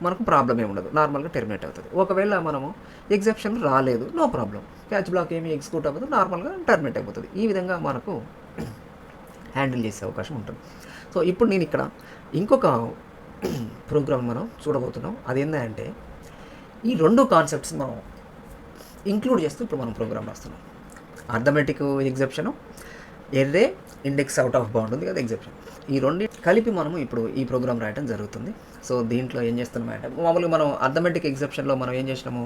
మనకు ప్రాబ్లం ఏమి ఉండదు, నార్మల్గా టెర్మినేట్ అవుతుంది. ఒకవేళ మనము ఎగ్జెప్షన్ రాలేదు, నో ప్రాబ్లం, క్యాచ్ బ్లాక్ ఏమి ఎగ్జిక్యూట్ అవ్వదు, నార్మల్గా టెర్మినేట్ అయిపోతుంది. ఈ విధంగా మనకు హ్యాండిల్ చేసే అవకాశం ఉంటుంది. సో ఇప్పుడు నేను ఇక్కడ ఇంకొక ప్రోగ్రామ్ మనం చూడబోతున్నాం. అదేంటంటే ఈ 2 కాన్సెప్ట్స్ మనం ఇంక్లూడ్ చేస్తూ ఇప్పుడు మనం ప్రోగ్రామ్ రాస్తున్నాం. Arithmetic exception, array index out of bound ఉంది కదా ఎగ్జెప్షన్, ఈ రెండు కలిపి మనము ఇప్పుడు ఈ ప్రోగ్రామ్ రాయడం జరుగుతుంది. సో దీంట్లో ఏం చేస్తున్నామంటే మామూలుగా మనం అర్థమెటిక్ ఎగ్జెప్షన్లో మనం ఏం చేసినాము,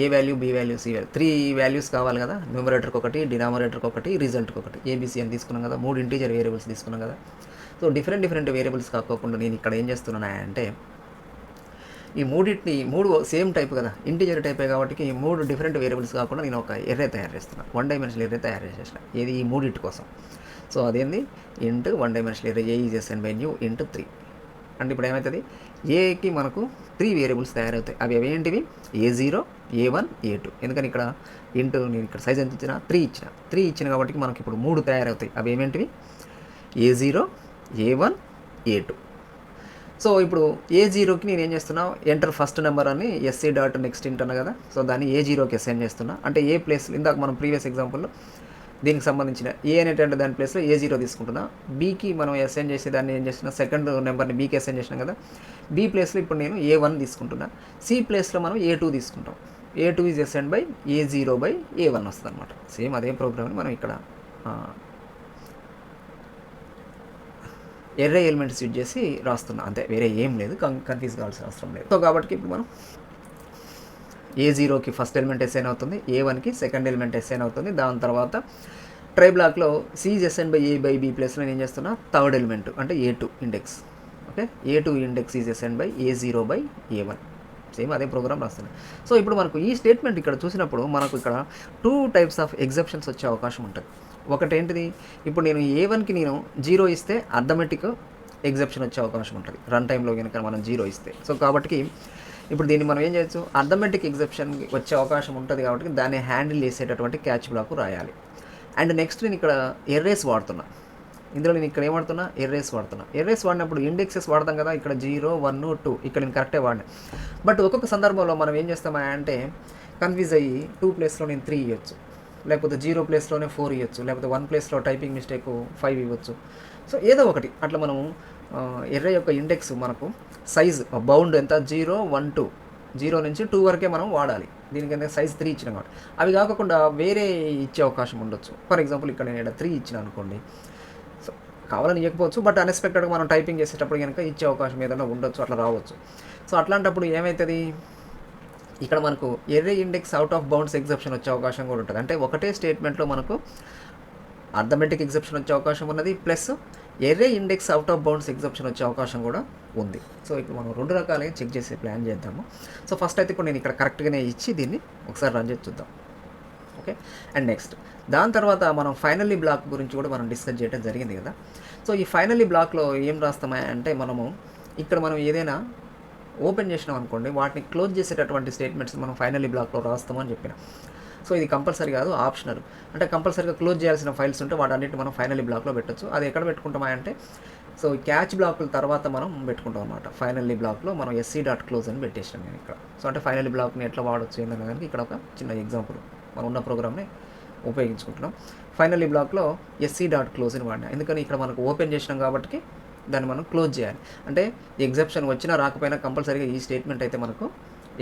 a value, b value, c value, 3 values కావాలి కదా, న్యూమరేటర్కి ఒకటి, డినామినేటర్కి ఒకటి, రిజల్ట్కి ఒకటి, ఏబిసి అని తీసుకున్నాం కదా, 3 ఇంటీజర్ వేరియబుల్స్ తీసుకున్నాం కదా. సో డిఫరెంట్ వేరియబుల్స్ కాకోకుండా నేను ఇక్కడ ఏం చేస్తున్నాను అంటే ఈ మూడింటిని 3 సేమ్ టైప్ కదా, ఇంటీజర్ టైపే కాబట్టి 3 డిఫరెంట్ వేరియబుల్స్ కాకుండా నేను ఒక ఎర్రే తయారు చేస్తున్నాను, 1 డైమెన్షనల్ ఎర్రే తయారు చేసిన, ఇది ఈ మూడింటి కోసం. సో అదేంది int 1 dimensional array a is assign by new int 3. అంటే ఇప్పుడు ఏమవుతుంది, ఏకి మనకు 3 వేరియబుల్స్ తయారవుతాయి. అవి ఏంటివి, A0, A1, A2. ఎందుకని ఇక్కడ ఇంటూ నేను ఇక్కడ సైజ్ ఎంత ఇచ్చిన, 3 ఇచ్చిన కాబట్టి మనకి ఇప్పుడు 3 తయారవుతాయి. అవి ఏమేంటివి, A0, A1, A2. సో ఇప్పుడు A0కి నేను ఏం చేస్తున్నా, ఎంటర్ ఫస్ట్ నెంబర్ అని ఎస్సీ డాట్ నెక్స్ట్ ఇంట్ అన్న కదా, సో దాన్ని A0కి అసైన్ చేస్తున్నా. అంటే ఏ ప్లేస్, ఇందాక మనం ప్రీవియస్ ఎగ్జాంపుల్లో దీనికి సంబంధించిన ఏ అనేటువంటి దాని ప్లేస్లో A0 తీసుకుంటున్నా. బీకి మనం అసైన్ చేసే దాన్ని ఏం చేస్తున్నా, సెకండ్ నెంబర్ని బీకి అసైన్ చేసినాం కదా, బీ ప్లేస్లో ఇప్పుడు నేను A1 తీసుకుంటున్నా. సి ప్లేస్లో మనం A2 తీసుకుంటాం. A2 is assign by A0 by A1 వస్తుంది అనమాట. సేమ్ అదే ప్రోగ్రామ్ని మనం ఇక్కడ ఎర్రే ఎలిమెంట్స్ యూజ్ చేసి రాస్తున్నా, అంతే, వేరే ఏం లేదు, కన్ఫ్యూజ్ కావాల్సిన అవసరం లేదు. సో కాబట్టి ఇప్పుడు మనం A0కి ఫస్ట్ ఎలిమెంట్ అసైన్ అవుతుంది, A1కి సెకండ్ ఎలిమెంట్ అసైన్ అవుతుంది. దాని తర్వాత ట్రై బ్లాక్లో C is assign by A by B ప్లేస్లో నేను ఏం చేస్తున్నా, థర్డ్ ఎలిమెంట్ అంటే A2 index. Okay, A2 index is assign by A0 by A1. Same అదే ప్రోగ్రామ్ రాస్తున్నాను. సో ఇప్పుడు మనకు ఈ స్టేట్మెంట్ ఇక్కడ చూసినప్పుడు మనకు ఇక్కడ 2 టైప్స్ ఆఫ్ ఎగ్జెప్షన్స్ వచ్చే అవకాశం ఉంటుంది. ఒకటి ఏంటిది, ఇప్పుడు నేను A1కి నేను 0 ఇస్తే అర్థమెటిక్ ఎగ్జెప్షన్ వచ్చే అవకాశం ఉంటుంది, రన్ టైంలో కనుక మనం 0 ఇస్తే. సో కాబట్టి ఇప్పుడు దీన్ని మనం ఏం చేయొచ్చు, అర్థమెటిక్ ఎగ్జెప్షన్ వచ్చే అవకాశం ఉంటుంది కాబట్టి దాన్ని హ్యాండిల్ చేసేటటువంటి క్యాచ్ బ్లాక్ రాయాలి. అండ్ నెక్స్ట్ నేను ఇక్కడ ఎర్రేస్ వాడుతున్నా. ఇందులో నేను ఇక్కడ ఏమాడుతున్నా, ఎర్రేస్ వాడుతున్నా. ఎర్రేస్ వాడినప్పుడు ఇండెక్సెస్ వాడతాం కదా, ఇక్కడ 0, 1, 2 ఇక్కడ నేను కరెక్టే వాడినా. బట్ ఒక్కొక్క సందర్భంలో మనం ఏం చేస్తామంటే కన్ఫ్యూజ్ అయ్యి 2 ప్లేస్లో నేను 3 ఇవ్వచ్చు, లేకపోతే 0 ప్లేస్లోనే 4 ఇవ్వచ్చు, లేకపోతే 1 ప్లేస్లో టైపింగ్ మిస్టేక్ 5 ఇవ్వచ్చు. సో ఏదో ఒకటి అట్లా మనము ఎర్రే యొక్క ఇండెక్స్ మనకు సైజ్ బౌండ్ ఎంత, 0, 1, 2, 0 నుంచి 2 వరకే మనం వాడాలి. దీనికి ఎంత సైజ్ 3 ఇచ్చినాం కాబట్టి అవి కాకుండా వేరే ఇచ్చే అవకాశం ఉండొచ్చు. ఫర్ ఎగ్జాంపుల్ ఇక్కడ నేను ఇక్కడ 3 ఇచ్చిన అనుకోండి, సో కావాలని ఇవ్వకపోవచ్చు, బట్ అన్ఎక్స్పెక్టెడ్గా మనం టైపింగ్ చేసేటప్పుడు కనుక ఇచ్చే అవకాశం ఏదైనా ఉండొచ్చు, అట్లా రావచ్చు. సో అట్లాంటప్పుడు ఏమవుతుంది, ఇక్కడ మనకు array index out of bounds exception వచ్చే అవకాశం కూడా ఉంటుంది. అంటే ఒకటే స్టేట్మెంట్లో మనకు అర్థమెటిక్ ఎగ్జెప్షన్ వచ్చే అవకాశం ఉన్నది, plus array index out of bounds exception వచ్చే అవకాశం కూడా ఉంది. సో ఇప్పుడు మనం 2 రకాలుగా చెక్ చేసే ప్లాన్ చేద్దాము. సో ఫస్ట్ అయితే ఇప్పుడు నేను ఇక్కడ కరెక్ట్గానే ఇచ్చి దీన్ని ఒకసారి రన్ చేసి చూద్దాం. ఓకే, అండ్ నెక్స్ట్ దాని తర్వాత మనం ఫైనల్లీ బ్లాక్ గురించి కూడా మనం డిస్కస్ చేయడం జరిగింది కదా. సో ఈ ఫైనల్లీ బ్లాక్లో ఏం రాస్తామా అంటే మనము ఇక్కడ మనం ఏదైనా ఓపెన్ చేసినాం అనుకోండి, వాటిని క్లోజ్ చేసేటటువంటి స్టేట్మెంట్స్ మనం ఫైనల్లీ బ్లాక్లో రాస్తామని చెప్పిన. సో ఇది కంపల్సరీ కాదు, ఆప్షనల్. అంటే కంపల్సరీగా క్లోజ్ చేయాల్సిన ఫైల్స్ ఉంటే వాటన్నిటి మనం ఫైనల్లీ బ్లాక్లో పెట్టచ్చు. అది ఎక్కడ పెట్టుకుంటామా అంటే సో క్యాచ్ బ్లాకుల తర్వాత మనం పెట్టుకుంటాం అనమాట. ఫైనల్లీ బ్లాక్లో మనం SC.close అని పెట్టేసాం నేను ఇక్కడ. సో అంటే ఫైనల్లీ బ్లాక్ని ఎట్లా వాడచ్చు ఏంటనే దానికి ఇక్కడ ఒక చిన్న ఎగ్జాంపుల్ మనం ఉన్న ప్రోగ్రామ్ని ఉపయోగించుకుంటున్నాం. ఫైనల్లీ బ్లాక్లో SC.close అని వాడినా, ఎందుకని ఇక్కడ మనకు ఓపెన్ చేసినాం కాబట్టి దాన్ని మనం క్లోజ్ చేయాలి. అంటే ఎగ్జెప్షన్ వచ్చినా రాకపోయినా కంపల్సరీగా ఈ స్టేట్మెంట్ అయితే మనకు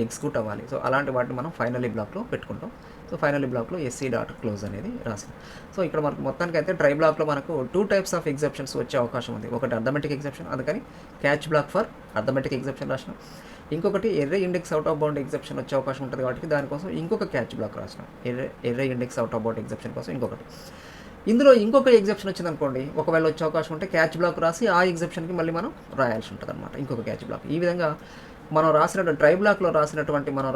ఎగ్జిక్యూట్ అవ్వాలి. సో అలాంటి వాటిని మనం ఫైనల్లీ బ్లాక్లో పెట్టుకుంటాం. సో ఫైనల్లీ బ్లాక్లో SC.close అనేది రాసింది. సో ఇక్కడ మనకు మొత్తానికి అయితే ట్రై బ్లాక్లో మనకు 2 టైప్స్ ఆఫ్ ఎగ్జెప్షన్స్ వచ్చే అవకాశం ఉంది. ఒకటి అర్థమెటిక్ ఎగ్జెప్షన్, అందుకని catch block for arithmetic exception రాసినాం. ఇంకొకటి array index out of bound exception వచ్చే అవకాశం ఉంటుంది కాబట్టి దానికోసం ఇంకొక క్యాచ్ బ్లాక్ రాసినాం. Array index out of bound exception కోసం ఇంకొకటి. ఇందులో ఇంకొక ఎగ్జెప్షన్ వచ్చింది అనుకోండి, ఒకవేళ వచ్చే అవకాశం ఉంటే క్యాచ్ బ్లాక్ రాసి ఆ ఎగ్జెప్షన్కి మళ్ళీ మనం రాయాల్సి ఉంటుంది అనమాట, ఇంకొక క్యాచ్ బ్లాక్. ఈ విధంగా మనం రాసినటువంటి ట్రై బ్లాక్లో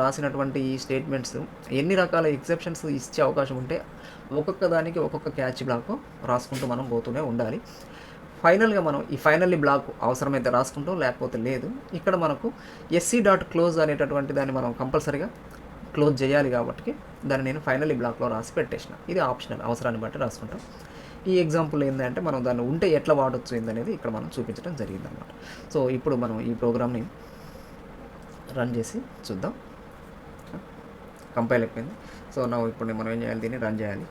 రాసినటువంటి ఈ స్టేట్మెంట్స్ ఎన్ని రకాల ఎగ్జెప్షన్స్ ఇచ్చే అవకాశం ఉంటే ఒక్కొక్క దానికి ఒక్కొక్క క్యాచ్ బ్లాక్ రాసుకుంటూ మనం పోతూనే ఉండాలి. ఫైనల్గా మనం ఈ ఫైనల్లీ బ్లాక్ అవసరమైతే రాసుకుంటాం, లేకపోతే లేదు. ఇక్కడ మనకు SC.close అనేటటువంటి దాన్ని మనం కంపల్సరీగా క్లోజ్ చేయాలి కాబట్టి దాన్ని నేను ఫైనల్లీ బ్లాక్లో రాసి పెట్టేసిన. ఇది ఆప్షనల్, అవసరాన్ని బట్టి రాసుకుంటాం. ఈ ఎగ్జాంపుల్ ఏంటంటే మనం దాన్ని ఉంటే ఎట్లా వాడచ్చు ఏందనేది ఇక్కడ మనం చూపించడం జరిగింది అన్నమాట. సో ఇప్పుడు మనం ఈ ప్రోగ్రామ్ని రన్ చేసి చూద్దాం. కంపైల్ అయిపోయింది. సో ఇప్పుడు మనం ఏం చేయాలి, దీన్ని రన్ చేయాలి.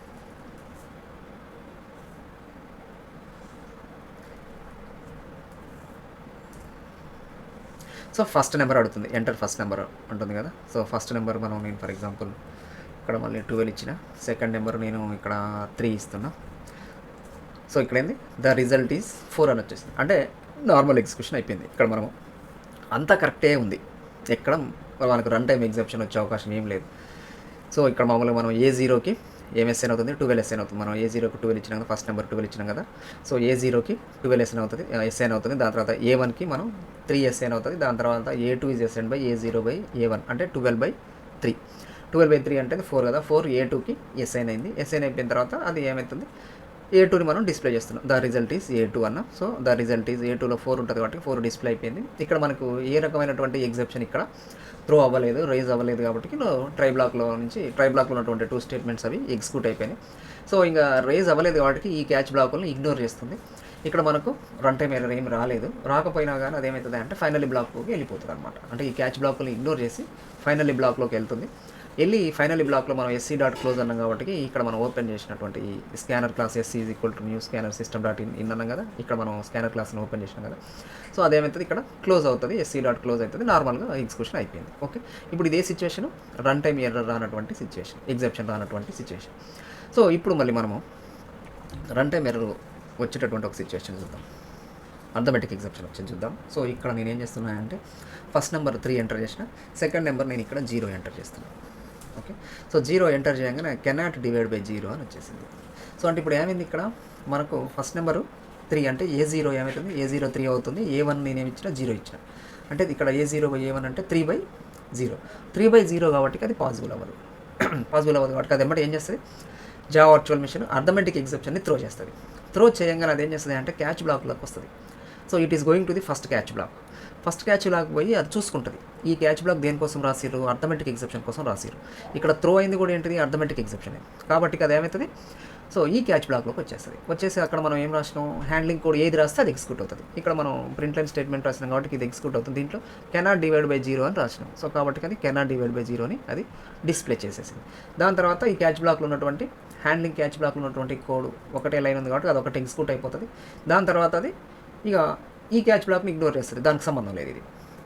సో ఫస్ట్ నెంబర్ అడుగుతుంది, ఎంటర్ ఫస్ట్ నెంబర్ ఉంటుంది కదా. సో ఫస్ట్ నెంబర్ నేను ఫర్ ఎగ్జాంపుల్ ఇక్కడ మళ్ళీ 12 ఇచ్చిన, సెకండ్ నెంబర్ నేను ఇక్కడ 3 ఇస్తున్నా. సో ఇక్కడ ఏంది ద రిజల్ట్ ఈజ్ 4 అని వచ్చేసింది. అంటే నార్మల్ ఎగ్జిక్యూషన్ అయిపోయింది. ఇక్కడ మనము అంతా కరెక్టే ఉంది, ఎక్కడ మనకు రన్ టైం ఎగ్జాప్షన్ వచ్చే అవకాశం ఏం లేదు. సో ఇక్కడ మామూలుగా మనం A0కి ఏం ఎస్ఎన్ అవుతుంది, 12 ఎస్ఎన్ అవుతుంది. మనం A0కి 12 ఇచ్చినాం కదా, ఫస్ట్ నెంబర్ 12 ఇచ్చినాం కదా. సో A0కి 12 ఎస్ఎన్ అవుతుంది. దాని తర్వాత A1కి మనం 3 ఎస్ఎన్ అవుతుంది. దాని తర్వాత A2 is assign by A0/A1 అంటే 12/3. 12/3 అంటే 4 కదా, 4 A2కి ఎస్ఐన్ అయింది. ఎస్ఐన్ అయిపోయిన తర్వాత అది ఏమవుతుంది, A2ని మనం డిస్ప్లే చేస్తున్నాం. ద రిజల్ట్ ఈజ్ A2 అన్న. సో ద రిజల్ట్ ఈజ్ A2లో 4 ఉంటుంది కాబట్టి 4 డిస్ప్లే అయిపోయింది. ఇక్కడ మనకు ఏ రకమైనటువంటి ఎగ్జెప్షన్ ఇక్కడ త్రో అవ్వలేదు, రైజ్ అవ్వలేదు కాబట్టి ట్రై బ్లాక్లో ఉన్నటువంటి 2 స్టేట్మెంట్స్ అవి ఎగ్జిక్యూట్ అయిపోయినాయి. సో ఇంకా రైజ్ అవ్వలేదు కాబట్టి ఈ క్యాచ్ బ్లాక్ని ఇగ్నోర్ చేస్తుంది. ఇక్కడ మనకు రన్ టైం ఎర్రర్ ఏం రాలేదు. రాకపోయినా కానీ అదేమవుతుంది అంటే ఫైనల్లీ బ్లాక్లోకి వెళ్ళిపోతుంది అనమాట. అంటే ఈ క్యాచ్ బ్లాక్ని ఇగ్నోర్ చేసి ఫైనల్లీ బ్లాక్లోకి వెళ్తుంది. వెళ్ళి ఫైనల్లీ బ్లాక్లో మనం SC.close అన్నాం కాబట్టి ఇక్కడ మనం ఓపెన్ చేసినటువంటి scanner class SC = new scanner సిస్టమ్.in అన్నాం కదా. ఇక్కడ మనం స్కానర్ క్లాస్ని ఓపెన్ చేసినాం కదా. సో అదేమవుతుంది ఇక్కడ క్లోజ్ అవుతుంది, SC.close అవుతుంది, నార్మల్గా ఎగ్జిక్యూషన్ అయిపోయింది. ఓకే, ఇప్పుడు ఇదే సిచ్యువేషన్ రన్ టైం ఎర్రర్ రానటువంటి సిచ్యువేషన్, ఎగ్జెప్షన్ రానటువంటి సిచ్యువేషన్. సో ఇప్పుడు మళ్ళీ మనము రన్ టైం ఎర్రర్ వచ్చేటటువంటి ఒక సిచ్యువేషన్ చూద్దాం, అర్థమెటిక్ ఎగ్జెప్షన్ వచ్చి చూద్దాం. సో ఇక్కడ నేను ఏం చేస్తున్నాను అంటే ఫస్ట్ నెంబర్ 3 ఎంటర్ చేసిన, సెకండ్ నెంబర్ నేను ఇక్కడ 0 ఎంటర్ చేస్తున్నాను. ఓకే, సో 0 ఎంటర్ చేయగానే కెనాట్ డివైడ్ బై 0 అని వచ్చేసింది. సో అంటే ఇప్పుడు ఏమైంది, ఇక్కడ మనకు ఫస్ట్ నెంబరు 3 అంటే A0 ఏమవుతుంది, A0 3 అవుతుంది. A1 నేనేమి ఇచ్చిన 0 ఇచ్చిన, అంటే ఇక్కడ A0/A1 అంటే 3/0. 3/0 కాబట్టి అది పాసిబుల్ అవ్వదు. పాసిబుల్ అవ్వదు కాబట్టి అది ఏమంటే ఏం చేస్తుంది, జావా వర్చువల్ మెషిన్ అర్థమెటిక్ ఎగ్జెప్షన్ని త్రో చేస్తుంది. త్రో చేయగానే అది ఏం చేస్తుంది అంటే క్యాచ్ బ్లాక్లోకి వస్తుంది. So it is going to the first catch block. First catch block పోయి అది చూసుకుంటుంది ఈ క్యాచ్ బ్లాక్ దేనికోసం రాసిరు, అర్థమెటిక్ ఎగ్జెప్షన్ కోసం రాసిరు. ఇక్కడ త్రో అయింది కూడా ఏంటిది, అర్థమెటిక్ ఎగ్జెప్షన్. కాబట్టి అది ఏమవుతుంది, సో ఈ క్యాచ్ బ్లాక్లోకి వచ్చేసి అక్కడ మనం ఏం రాసినాం, హ్యాండ్లింగ్ కోడ్ ఏది రాస్తే అది ఎగ్జిక్యూట్ అవుతుంది. ఇక్కడ మనం ప్రింట్ లైన్ స్టేట్మెంట్ రాసినాం కాబట్టి ఇది ఎగ్జిక్యూట్ అవుతుంది. దీంట్లో కెనాట్ డివైడ్ బై 0 అని రాసినాం. సో కాబట్టి అది కెనాట్ డివైడ్ బై 0 అని అది డిస్ప్లే చేసేసింది. దాని తర్వాత ఈ క్యాచ్ బ్లాక్లో ఉన్నటువంటి హ్యాండ్లింగ్ క్యాచ్ బ్లాక్లో ఉన్నటువంటి కోడ్ ఒకటే లైన్ ఉంది కాబట్టి అది ఒకటి ఎగ్జిక్యూట్ అయిపోతుంది. దాని తర్వాత అది ఇక ఈ క్యాచ్ బ్లాక్ని ఇగ్నోర్ చేస్తుంది, దానికి సంబంధం లేదు ఇది.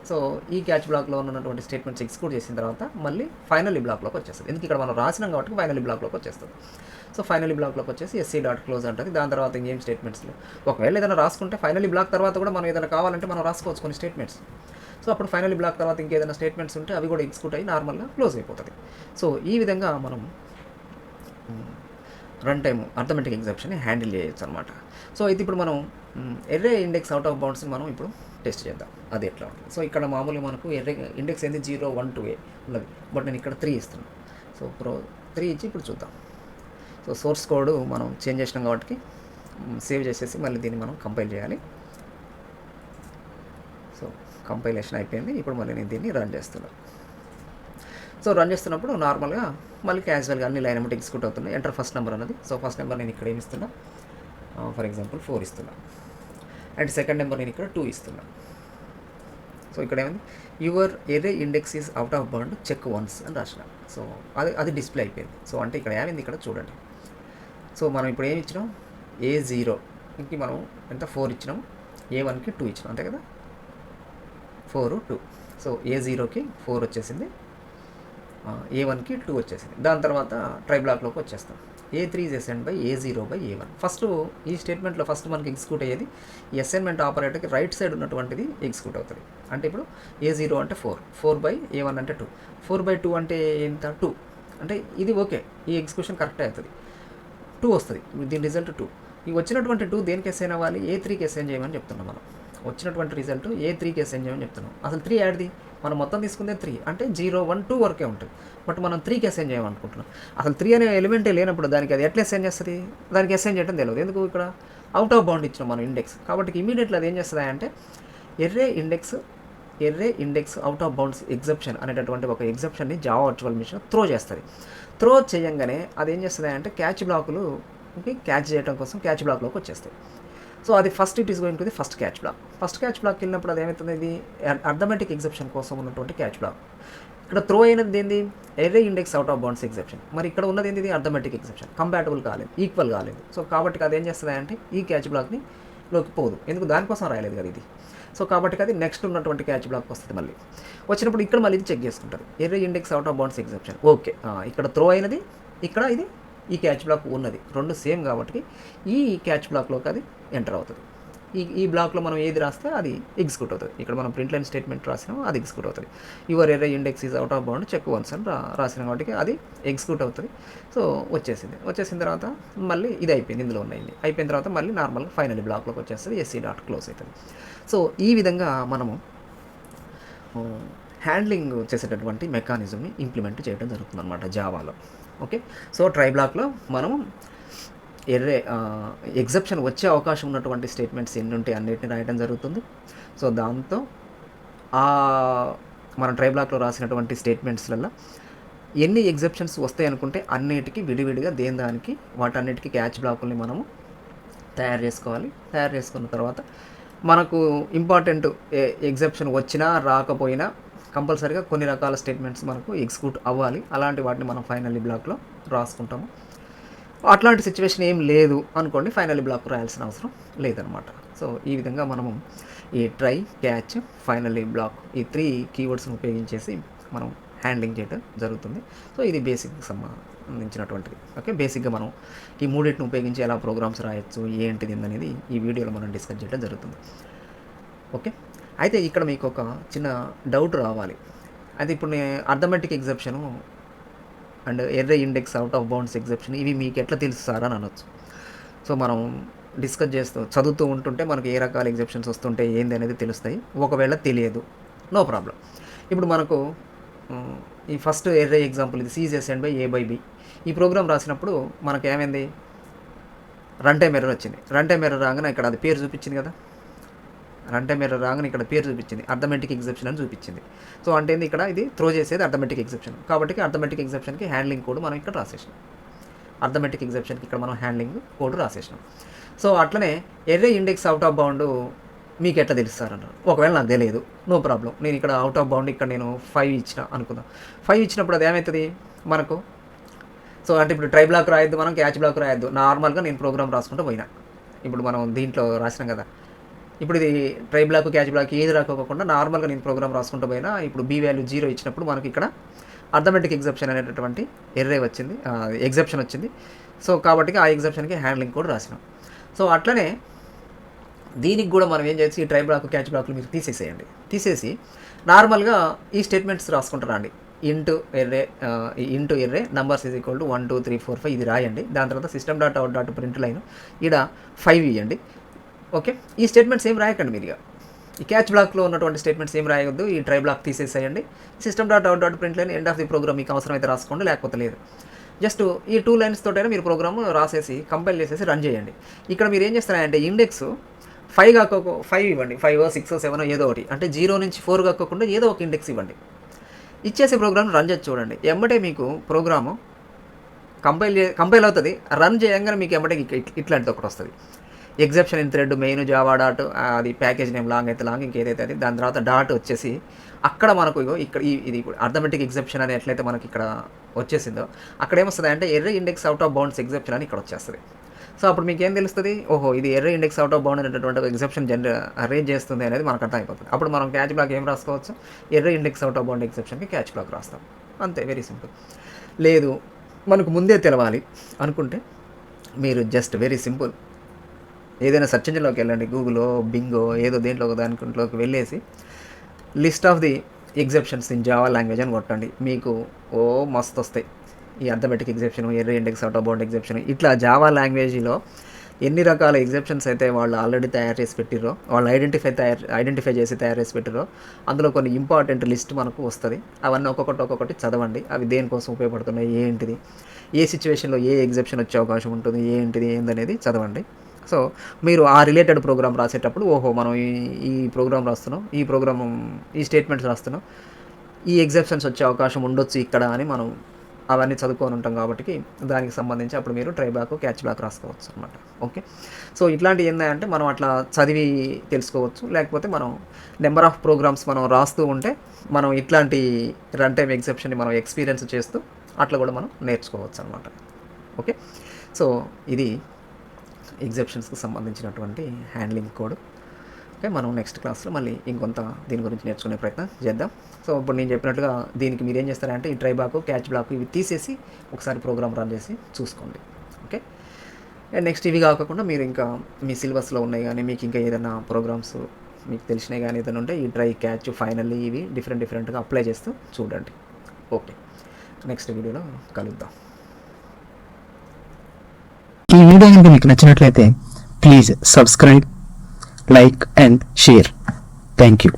సో ఈ క్యాచ్ బ్లాక్లో ఉన్నటువంటి స్టేట్మెంట్స్ ఎగ్జిక్యూట్ చేసిన తర్వాత మళ్ళీ ఫైనల్లీ బ్లాక్లోకి వచ్చేస్తుంది. ఎందుకు ఇక్కడ మనం రాసినాం కాబట్టి ఫైనల్లీ బ్లాక్లోకి వచ్చేస్తుంది. సో ఫైనల్లీ బ్లాక్లోకి వచ్చేసి SC.close అంటుంది. దాని తర్వాత ఇంకేం స్టేట్మెంట్స్లో ఒకవేళ ఏదైనా రాసుకుంటే ఫైనల్లీ బ్లాక్ తర్వాత కూడా మనం ఏదైనా కావాలంటే మనం రాసుకోవచ్చు కొన్ని స్టేట్మెంట్స్. సో అప్పుడు ఫైనల్లీ బ్లాక్ తర్వాత ఇంకేదైనా స్టేట్మెంట్స్ ఉంటే అవి కూడా ఎగ్జిక్యూట్ అయ్యి నార్మల్గా క్లోజ్ అయిపోతుంది. సో ఈ విధంగా మనం రన్ టైము అర్థమెటిక్ ఎగ్జెప్షన్ని హ్యాండిల్ చేయొచ్చు అనమాట. సో అయితే ఇప్పుడు మనం ఎర్రే ఇండెక్స్ అవుట్ ఆఫ్ బౌండ్స్ని మనం ఇప్పుడు టెస్ట్ చేద్దాం, అది ఎట్లా ఉంటుంది. సో ఇక్కడ మామూలుగా మనకు ఎర్రే ఇండెక్స్ ఏంది 0, 1, 2 ఉన్నది, బట్ నేను ఇక్కడ 3 ఇస్తున్నాను. సో 3 ఇచ్చి ఇప్పుడు చూద్దాం. సో సోర్స్ కోడ్ మనం చేంజ్ చేసినాం కాబట్టి సేవ్ చేసేసి మళ్ళీ దీన్ని మనం కంపైల్ చేయాలి. సో కంపైలేషన్ అయిపోయింది. ఇప్పుడు మళ్ళీ నేను దీన్ని రన్ చేస్తున్నాను. సో రన్ చేస్తున్నప్పుడు నార్మల్గా మళ్ళీ క్యాజువల్గా అన్ని లైన్ అమౌంట్ ఎగ్జిక్యూట్ అవుతున్నాయి. ఎంటర్ ఫస్ట్ నెంబర్ అన్నది. సో ఫస్ట్ నెంబర్ నేను ఇక్కడ ఏమి ఇస్తున్నా, ఫర్ ఎగ్జాంపుల్ 4 ఇస్తున్నా. అండ్ సెకండ్ నెంబర్ నేను ఇక్కడ 2 ఇస్తున్నా. సో ఇక్కడ ఏమైంది, your array index is out of bound check once అని రాసిన. సో అది డిస్ప్లే అయిపోయింది. సో అంటే ఇక్కడ ఏమైంది, ఇక్కడ చూడండి. సో మనం ఇప్పుడు ఏమి ఇచ్చినాం, A0కి మనం ఎంత 4 ఇచ్చినాం, A1కి 2 ఇచ్చినాం, అంతే కదా, 4, 2. సో A0కి 4 వచ్చేసింది, A1కి 2 వచ్చేసింది. దాని తర్వాత ట్రై బ్లాక్లోకి వచ్చేస్తాం. A3 is assigned by A0/A1. First ఈ స్టేట్మెంట్లో ఫస్ట్ మనకి ఎగ్జిక్యూట్ అయ్యేది ఈ అసైన్మెంట్ ఆపరేటర్కి రైట్ సైడ్ ఉన్నటువంటిది ఎగ్జిక్యూట్ అవుతుంది. అంటే ఇప్పుడు A0 అంటే 4, 4/A1 అంటే 2, 4/2 అంటే ఎంత, 2. అంటే ఇది ఓకే, ఈ ఎగ్జిక్యూషన్ కరెక్ట్ అవుతుంది, 2 వస్తుంది. దీని రిజల్ట్ 2. ఈ వచ్చినటువంటి 2 దేనికి అసైన్ అవ్వాలి, A3కి అసైన్ చేయమని చెప్తున్నాం. మనం వచ్చినటువంటి రిజల్ట్ A3కి అసైన్ చేయమని చెప్తున్నాం. అసలు 3 యాడ్ది మనం మొత్తం తీసుకుందే 3, అంటే 0, 1, 2 వరకే ఉంటుంది. బట్ మనం 3కి అసైన్ చేయమనుకుంటున్నాం. అసలు 3 అనే ఎలిమెంటే లేనప్పుడు దానికి అది ఎట్లా అసైన్ చేస్తుంది, దానికి అసైన్ చేయడం తెలియదు. ఎందుకు, ఇక్కడ అవుట్ ఆఫ్ బౌండ్ ఇచ్చినాం మనం ఇండెక్స్. కాబట్టి ఇమీడియట్లీ అది ఏం చేస్తుంది అంటే array index out of bounds exception అనేటటువంటి ఒక ఎగ్జెప్షన్ని జావా వర్చువల్ మెషిన్ త్రో చేస్తుంది. త్రో చేయంగానే అది ఏం చేస్తుంది అంటే క్యాచ్ బ్లాకులుకి క్యాచ్ చేయడం కోసం క్యాచ్ బ్లాక్లోకి వచ్చేస్తాయి. సో అది first it is going to the first catch block. First catch బ్లాక్కి వెళ్ళినప్పుడు అది ఏమవుతుంది, ఇది అర్థమెటిక్ ఎగ్జెప్షన్ కోసం ఉన్నటువంటి క్యాచ్ బ్లాక్. ఇక్కడ త్రో అయినది ఏంది, array index out of bounds exception. మరి ఇక్కడ ఉన్నది ఏంది, అర్థమెటిక్ ఎగ్జెప్షన్, కంపాటబుల్ కాలేదు, ఈక్వల్ కాలేదు. సో కాబట్టి అది ఏం చేస్తుంది అంటే ఈ క్యాచ్ బ్లాక్ని లోకి పోదు, ఎందుకు దానికోసం రాయలేదు కదా ఇది. సో కాబట్టి అది నెక్స్ట్ ఉన్నటువంటి క్యాచ్ బ్లాక్ వస్తుంది. మళ్ళీ వచ్చినప్పుడు ఇక్కడ మళ్ళీ ఇది చెక్ చేసుకుంటుంది, array index out of bounds exception. Okay, ఇక్కడ త్రో అయినది, ఇక్కడ ఇది ఈ క్యాచ్ బ్లాక్ ఉన్నది, రెండు సేమ్ కాబట్టి ఈ క్యాచ్ బ్లాక్లోకి అది ఎంటర్ అవుతుంది. ఈ బ్లాక్లో మనం ఏది రాస్తే అది ఎగ్జిక్యూట్ అవుతుంది. ఇక్కడ మనం ప్రింట్ లైన్ స్టేట్మెంట్ రాసినామో అది ఎగ్జిక్యూట్ అవుతుంది. Your array index is out of bound check once అని రాసిన వాటికి అది ఎగ్జిక్యూట్ అవుతుంది. సో వచ్చేసిన తర్వాత మళ్ళీ ఇది అయిపోయింది, ఇందులో ఉన్నాయి. అయిపోయిన తర్వాత మళ్ళీ నార్మల్గా ఫైనల్ బ్లాక్లోకి వచ్చేస్తుంది, ఎస్సీ డాట్ క్లోజ్ అవుతుంది. సో ఈ విధంగా మనము హ్యాండ్లింగ్ చేసేటటువంటి మెకానిజంని ఇంప్లిమెంట్ చేయడం జరుగుతుంది అనమాట జావాలో. ఓకే, సో ట్రై బ్లాక్లో మనం ఎర్రే ఎగ్జెప్షన్ వచ్చే అవకాశం ఉన్నటువంటి స్టేట్మెంట్స్ ఎన్ని ఉంటే అన్నిటిని రాయడం జరుగుతుంది. సో దాంతో మనం ట్రై బ్లాక్లో రాసినటువంటి స్టేట్మెంట్స్లలో ఎన్ని ఎగ్జెప్షన్స్ వస్తాయి అనుకుంటే అన్నిటికీ విడివిడిగా దానికి వాటన్నిటికీ క్యాచ్ బ్లాకుల్ని మనము తయారు చేసుకోవాలి. తయారు చేసుకున్న తర్వాత మనకు ఇంపార్టెంట్ ఎగ్జెప్షన్ వచ్చినా రాకపోయినా కంపల్సరీగా కొన్ని రకాల స్టేట్మెంట్స్ మనకు ఎగ్జిక్యూట్ అవ్వాలి. అలాంటి వాటిని మనం ఫైనల్లీ బ్లాక్లో రాసుకుంటాము. అట్లాంటి సిచ్యువేషన్ ఏం లేదు అనుకోండి, ఫైనల్ బ్లాక్ రాయాల్సిన అవసరం లేదనమాట. సో ఈ విధంగా మనము ఈ ట్రై, క్యాచ్, ఫైనల్లీ బ్లాక్ ఈ 3 కీవర్డ్స్ని ఉపయోగించేసి మనం హ్యాండ్లింగ్ చేయడం జరుగుతుంది. సో ఇది బేసిక్కి సంబంధించినటువంటిది. ఓకే, బేసిక్గా మనం ఈ మూడింటిని ఉపయోగించి ఎలా ప్రోగ్రామ్స్ రాయొచ్చు, ఏంటిది అనేది ఈ వీడియోలో మనం డిస్కస్ చేయడం జరుగుతుంది. ఓకే, అయితే ఇక్కడ మీకు ఒక చిన్న డౌట్ రావాలి. అది ఇప్పుడు arithmetic exception and array index out of bounds exception ఇవి మీకు ఎట్లా తెలుసు సార్ అని అనొచ్చు. సో మనం డిస్కస్ చదువుతూ ఉంటుంటే మనకు ఏ రకాల ఎగ్జెప్షన్స్ వస్తుంటే ఏంది అనేది తెలుస్తాయి. ఒకవేళ తెలియదు, నో ప్రాబ్లం. ఇప్పుడు మనకు ఈ ఫస్ట్ ఎర్రే ఎగ్జాంపుల్ ఇది C is and by A by B. ఈ ప్రోగ్రామ్ రాసినప్పుడు మనకు ఏమైంది, రన్ టైమ్ ఎర్రర్ వచ్చింది. రన్ టైమ్ ఎర్రర్ రాగానే ఇక్కడ అది పేరు చూపించింది కదా, రన్ టైమ్ ఎర్రర్ రాగానే ఇక్కడ పేరు చూపించింది, అర్థమెటిక్ ఎగ్జెప్షన్ అని చూపించింది. సో అంటే ఇక్కడ ఇది త్రో చేసేది అర్థమెటిక్ ఎగ్జెప్షన్ కాబట్టి అర్థమెటిక్ ఎగ్జెప్షన్కి హ్యాండ్లింగ్ కోడ్ మనం ఇక్కడ రాసేసినాం. అర్థమెటిక్ ఎగ్జెప్షన్కి ఇక్కడ మనం హ్యాండ్లింగ్ కోడ్ రాసేసినాం. సో అట్లనే array index out of bound మీకు ఎట్లా తెలుస్తారన్నారు. ఒకవేళ నాకు తెలియదు, నో ప్రాబ్లం. నేను ఇక్కడ అవుట్ ఆఫ్ బౌండ్ ఇక్కడ నేను 5 ఇచ్చిన అనుకుందాం. 5 ఇచ్చినప్పుడు అది ఏమవుతుంది మనకు. సో అంటే ఇప్పుడు ట్రై బ్లాక్ రాయొద్దు, మనం క్యాచ్ బ్లాక్ రాయొద్దు, నార్మల్గా నేను ప్రోగ్రామ్ రాసుకుంటూ పోయినా. ఇప్పుడు మనం దీంట్లో రాసినాం కదా, ఇప్పుడు ఇది ట్రై బ్లాక్, క్యాచ్ బ్లాక్ ఏది రాకోకుండా నార్మల్గా నేను ప్రోగ్రామ్ రాసుకుంటూ పోయినా. ఇప్పుడు బీ వాల్యూ 0 ఇచ్చినప్పుడు మనకి ఇక్కడ అర్థమెటిక్ ఎగ్జెప్షన్ అనేటటువంటి ఎర్రే వచ్చింది, ఎగ్జెప్షన్ వచ్చింది. సో కాబట్టి ఆ ఎగ్జెప్షన్కి హ్యాండ్లింగ్ కోడ్ రాసినాం. సో అట్లనే దీనికి కూడా మనం ఏం చేయొచ్చు, ఈ ట్రై బ్లాక్, క్యాచ్ బ్లాక్లు మీరు తీసేసి నార్మల్గా ఈ స్టేట్మెంట్స్ రాసుకుంటారా అండి. Into array numbers is equal to 1 2 3 4 5 ఇది రాయండి. దాని తర్వాత system dot out dot print line ఇక్కడ 5 ఇవ్వండి. ఓకే, ఈ స్టేట్మెంట్స్ ఏం రాయకండి మీరు. ఈ క్యాచ్ బ్లాక్లో ఉన్నటువంటి స్టేట్మెంట్స్ ఏం రాయొద్దు, ఈ ట్రై బ్లాక్ తీసేసేయండి. System dot out dot print line end of the program మీకు అవసరం అయితే రాసుకోండి, లేకపోతే లేదు. జస్ట్ ఈ 2 లైన్స్ తోటైనా మీరు ప్రోగ్రామ్ రాసేసి కంపైల్ చేసేసి రన్ చేయండి. ఇక్కడ మీరు ఏం చేస్తారంటే ఇండెక్స్ 5 కాకపోతే 5 ఇవ్వండి, 5 6 7 ఏదో ఒకటి, అంటే 0 నుంచి 4 కాకుండా ఏదో ఒక ఇండెక్స్ ఇవ్వండి. ఇచ్చేసి ప్రోగ్రామ్ రన్ చేసి చూడండి. ఎమ్మటే మీకు ప్రోగ్రాము కంపైల్ అవుతుంది. రన్ చేయగానే మీకు ఎమ్మటే ఇట్లాంటిది ఒకటి వస్తుంది, exception in thread main Java dot, అది ప్యాకేజ్ నేమ్ లాంగ్ అయితే లాంగ్, ఇంకేదైతే అది. దాని తర్వాత డాట్ వచ్చేసి అక్కడ మనకు ఇక్కడ ఇది అర్థమెటిక్ ఎగ్జెప్షన్ అని ఎట్లయితే మనకి ఇక్కడ వచ్చేసిందో అక్కడ ఏమొస్తుంది అంటే array index out of bounds exception అని ఇక్కడ వచ్చేస్తుంది. సో అప్పుడు మీకు ఏం తెలుస్తుంది, ఓహో ఇది array index out of bound అనేటటువంటి ఎగ్జెప్షన్ రేజ్ చేస్తుంది అనేది మనకు అర్థం అయిపోతుంది. అప్పుడు మనం క్యాచ్ బ్లాక్ ఏం రాసుకోవచ్చు, array index out of bound ఎగ్జెప్షన్కి క్యాచ్ బ్లాక్ రాస్తాం, అంతే, వెరీ సింపుల్. లేదు మనకు ముందే తెలవాలి అనుకుంటే మీరు జస్ట్ వెరీ సింపుల్ ఏదైనా సెర్చ్ ఇంజిన్లోకి వెళ్ళండి, గూగుల్లో, బింగో, ఏదో దేంట్లో దాంట్లోకి వెళ్ళేసి list of the exceptions in Java language అని కొట్టండి. మీకు మస్తు వస్తాయి ఈ arithmetic exception, array index out of bound exception. ఇట్లా జావా లాంగ్వేజ్లో ఎన్ని రకాల ఎగ్జెప్షన్స్ అయితే వాళ్ళు ఆల్రెడీ తయారు చేసి పెట్టిరో, వాళ్ళు ఐడెంటిఫై చేసి తయారు చేసి పెట్టిరో అందులో కొన్ని ఇంపార్టెంట్ లిస్ట్ మనకు వస్తుంది. అవన్నీ ఒక్కొక్కటి చదవండి. అవి దేనికోసం ఉపయోగపడుతున్నాయి, ఏంటిది, ఏ సిచ్యువేషన్లో ఏ ఎగ్జెప్షన్ వచ్చే అవకాశం ఉంటుంది, ఏందనేది చదవండి. సో మీరు ఆ రిలేటెడ్ ప్రోగ్రామ్ రాసేటప్పుడు ఓహో మనం ఈ ప్రోగ్రామ్ రాస్తున్నాం, ఈ స్టేట్మెంట్స్ రాస్తున్నాం, ఈ ఎగ్జెప్షన్స్ వచ్చే అవకాశం ఉండొచ్చు ఇక్కడ అని మనం అవన్నీ చదువుకొని ఉంటాం కాబట్టి దానికి సంబంధించి అప్పుడు మీరు ట్రై బ్లాక్, క్యాచ్ బ్లాక్ రాసుకోవచ్చు అనమాట. ఓకే, సో ఇట్లాంటివి ఏంటంటే మనం అట్లా చదివి తెలుసుకోవచ్చు. లేకపోతే మనం నెంబర్ ఆఫ్ ప్రోగ్రామ్స్ మనం రాస్తూ ఉంటే మనం ఇట్లాంటి రన్ టైమ్ ఎగ్జెప్షన్ని మనం ఎక్స్పీరియన్స్ చేస్తూ అట్లా కూడా మనం నేర్చుకోవచ్చు అనమాట. ఓకే, సో ఇది ఎగ్జెప్షన్స్కి సంబంధించినటువంటి హ్యాండ్లింగ్ కోడ్. ఓకే, మనం నెక్స్ట్ క్లాస్లో మళ్ళీ ఇంకొంత దీని గురించి నేర్చుకునే ప్రయత్నం చేద్దాం. సో ఇప్పుడు నేను చెప్పినట్టుగా దీనికి మీరు ఏం చేస్తారంటే ఈ ట్రై బ్లాక్, క్యాచ్ బ్లాక్ ఇవి తీసేసి ఒకసారి ప్రోగ్రామ్ రన్ చేసి చూసుకోండి. ఓకే, అండ్ నెక్స్ట్ ఇవి కాకుండా మీరు ఇంకా మీ సిలబస్లో ఉన్నాయి కానీ మీకు ఇంకా ఏదైనా ప్రోగ్రామ్స్ మీకు తెలిసినవి కానీ ఏదైనా ఉంటే ఈ ట్రై, క్యాచ్, ఫైనల్లీ ఇవి డిఫరెంట్గా అప్లై చేస్తూ చూడండి. ఓకే, నెక్స్ట్ వీడియోలో కలుద్దాం. ఈ వీడియో కనుక మీకు నచ్చినట్లయితే please subscribe, like and share. Thank you.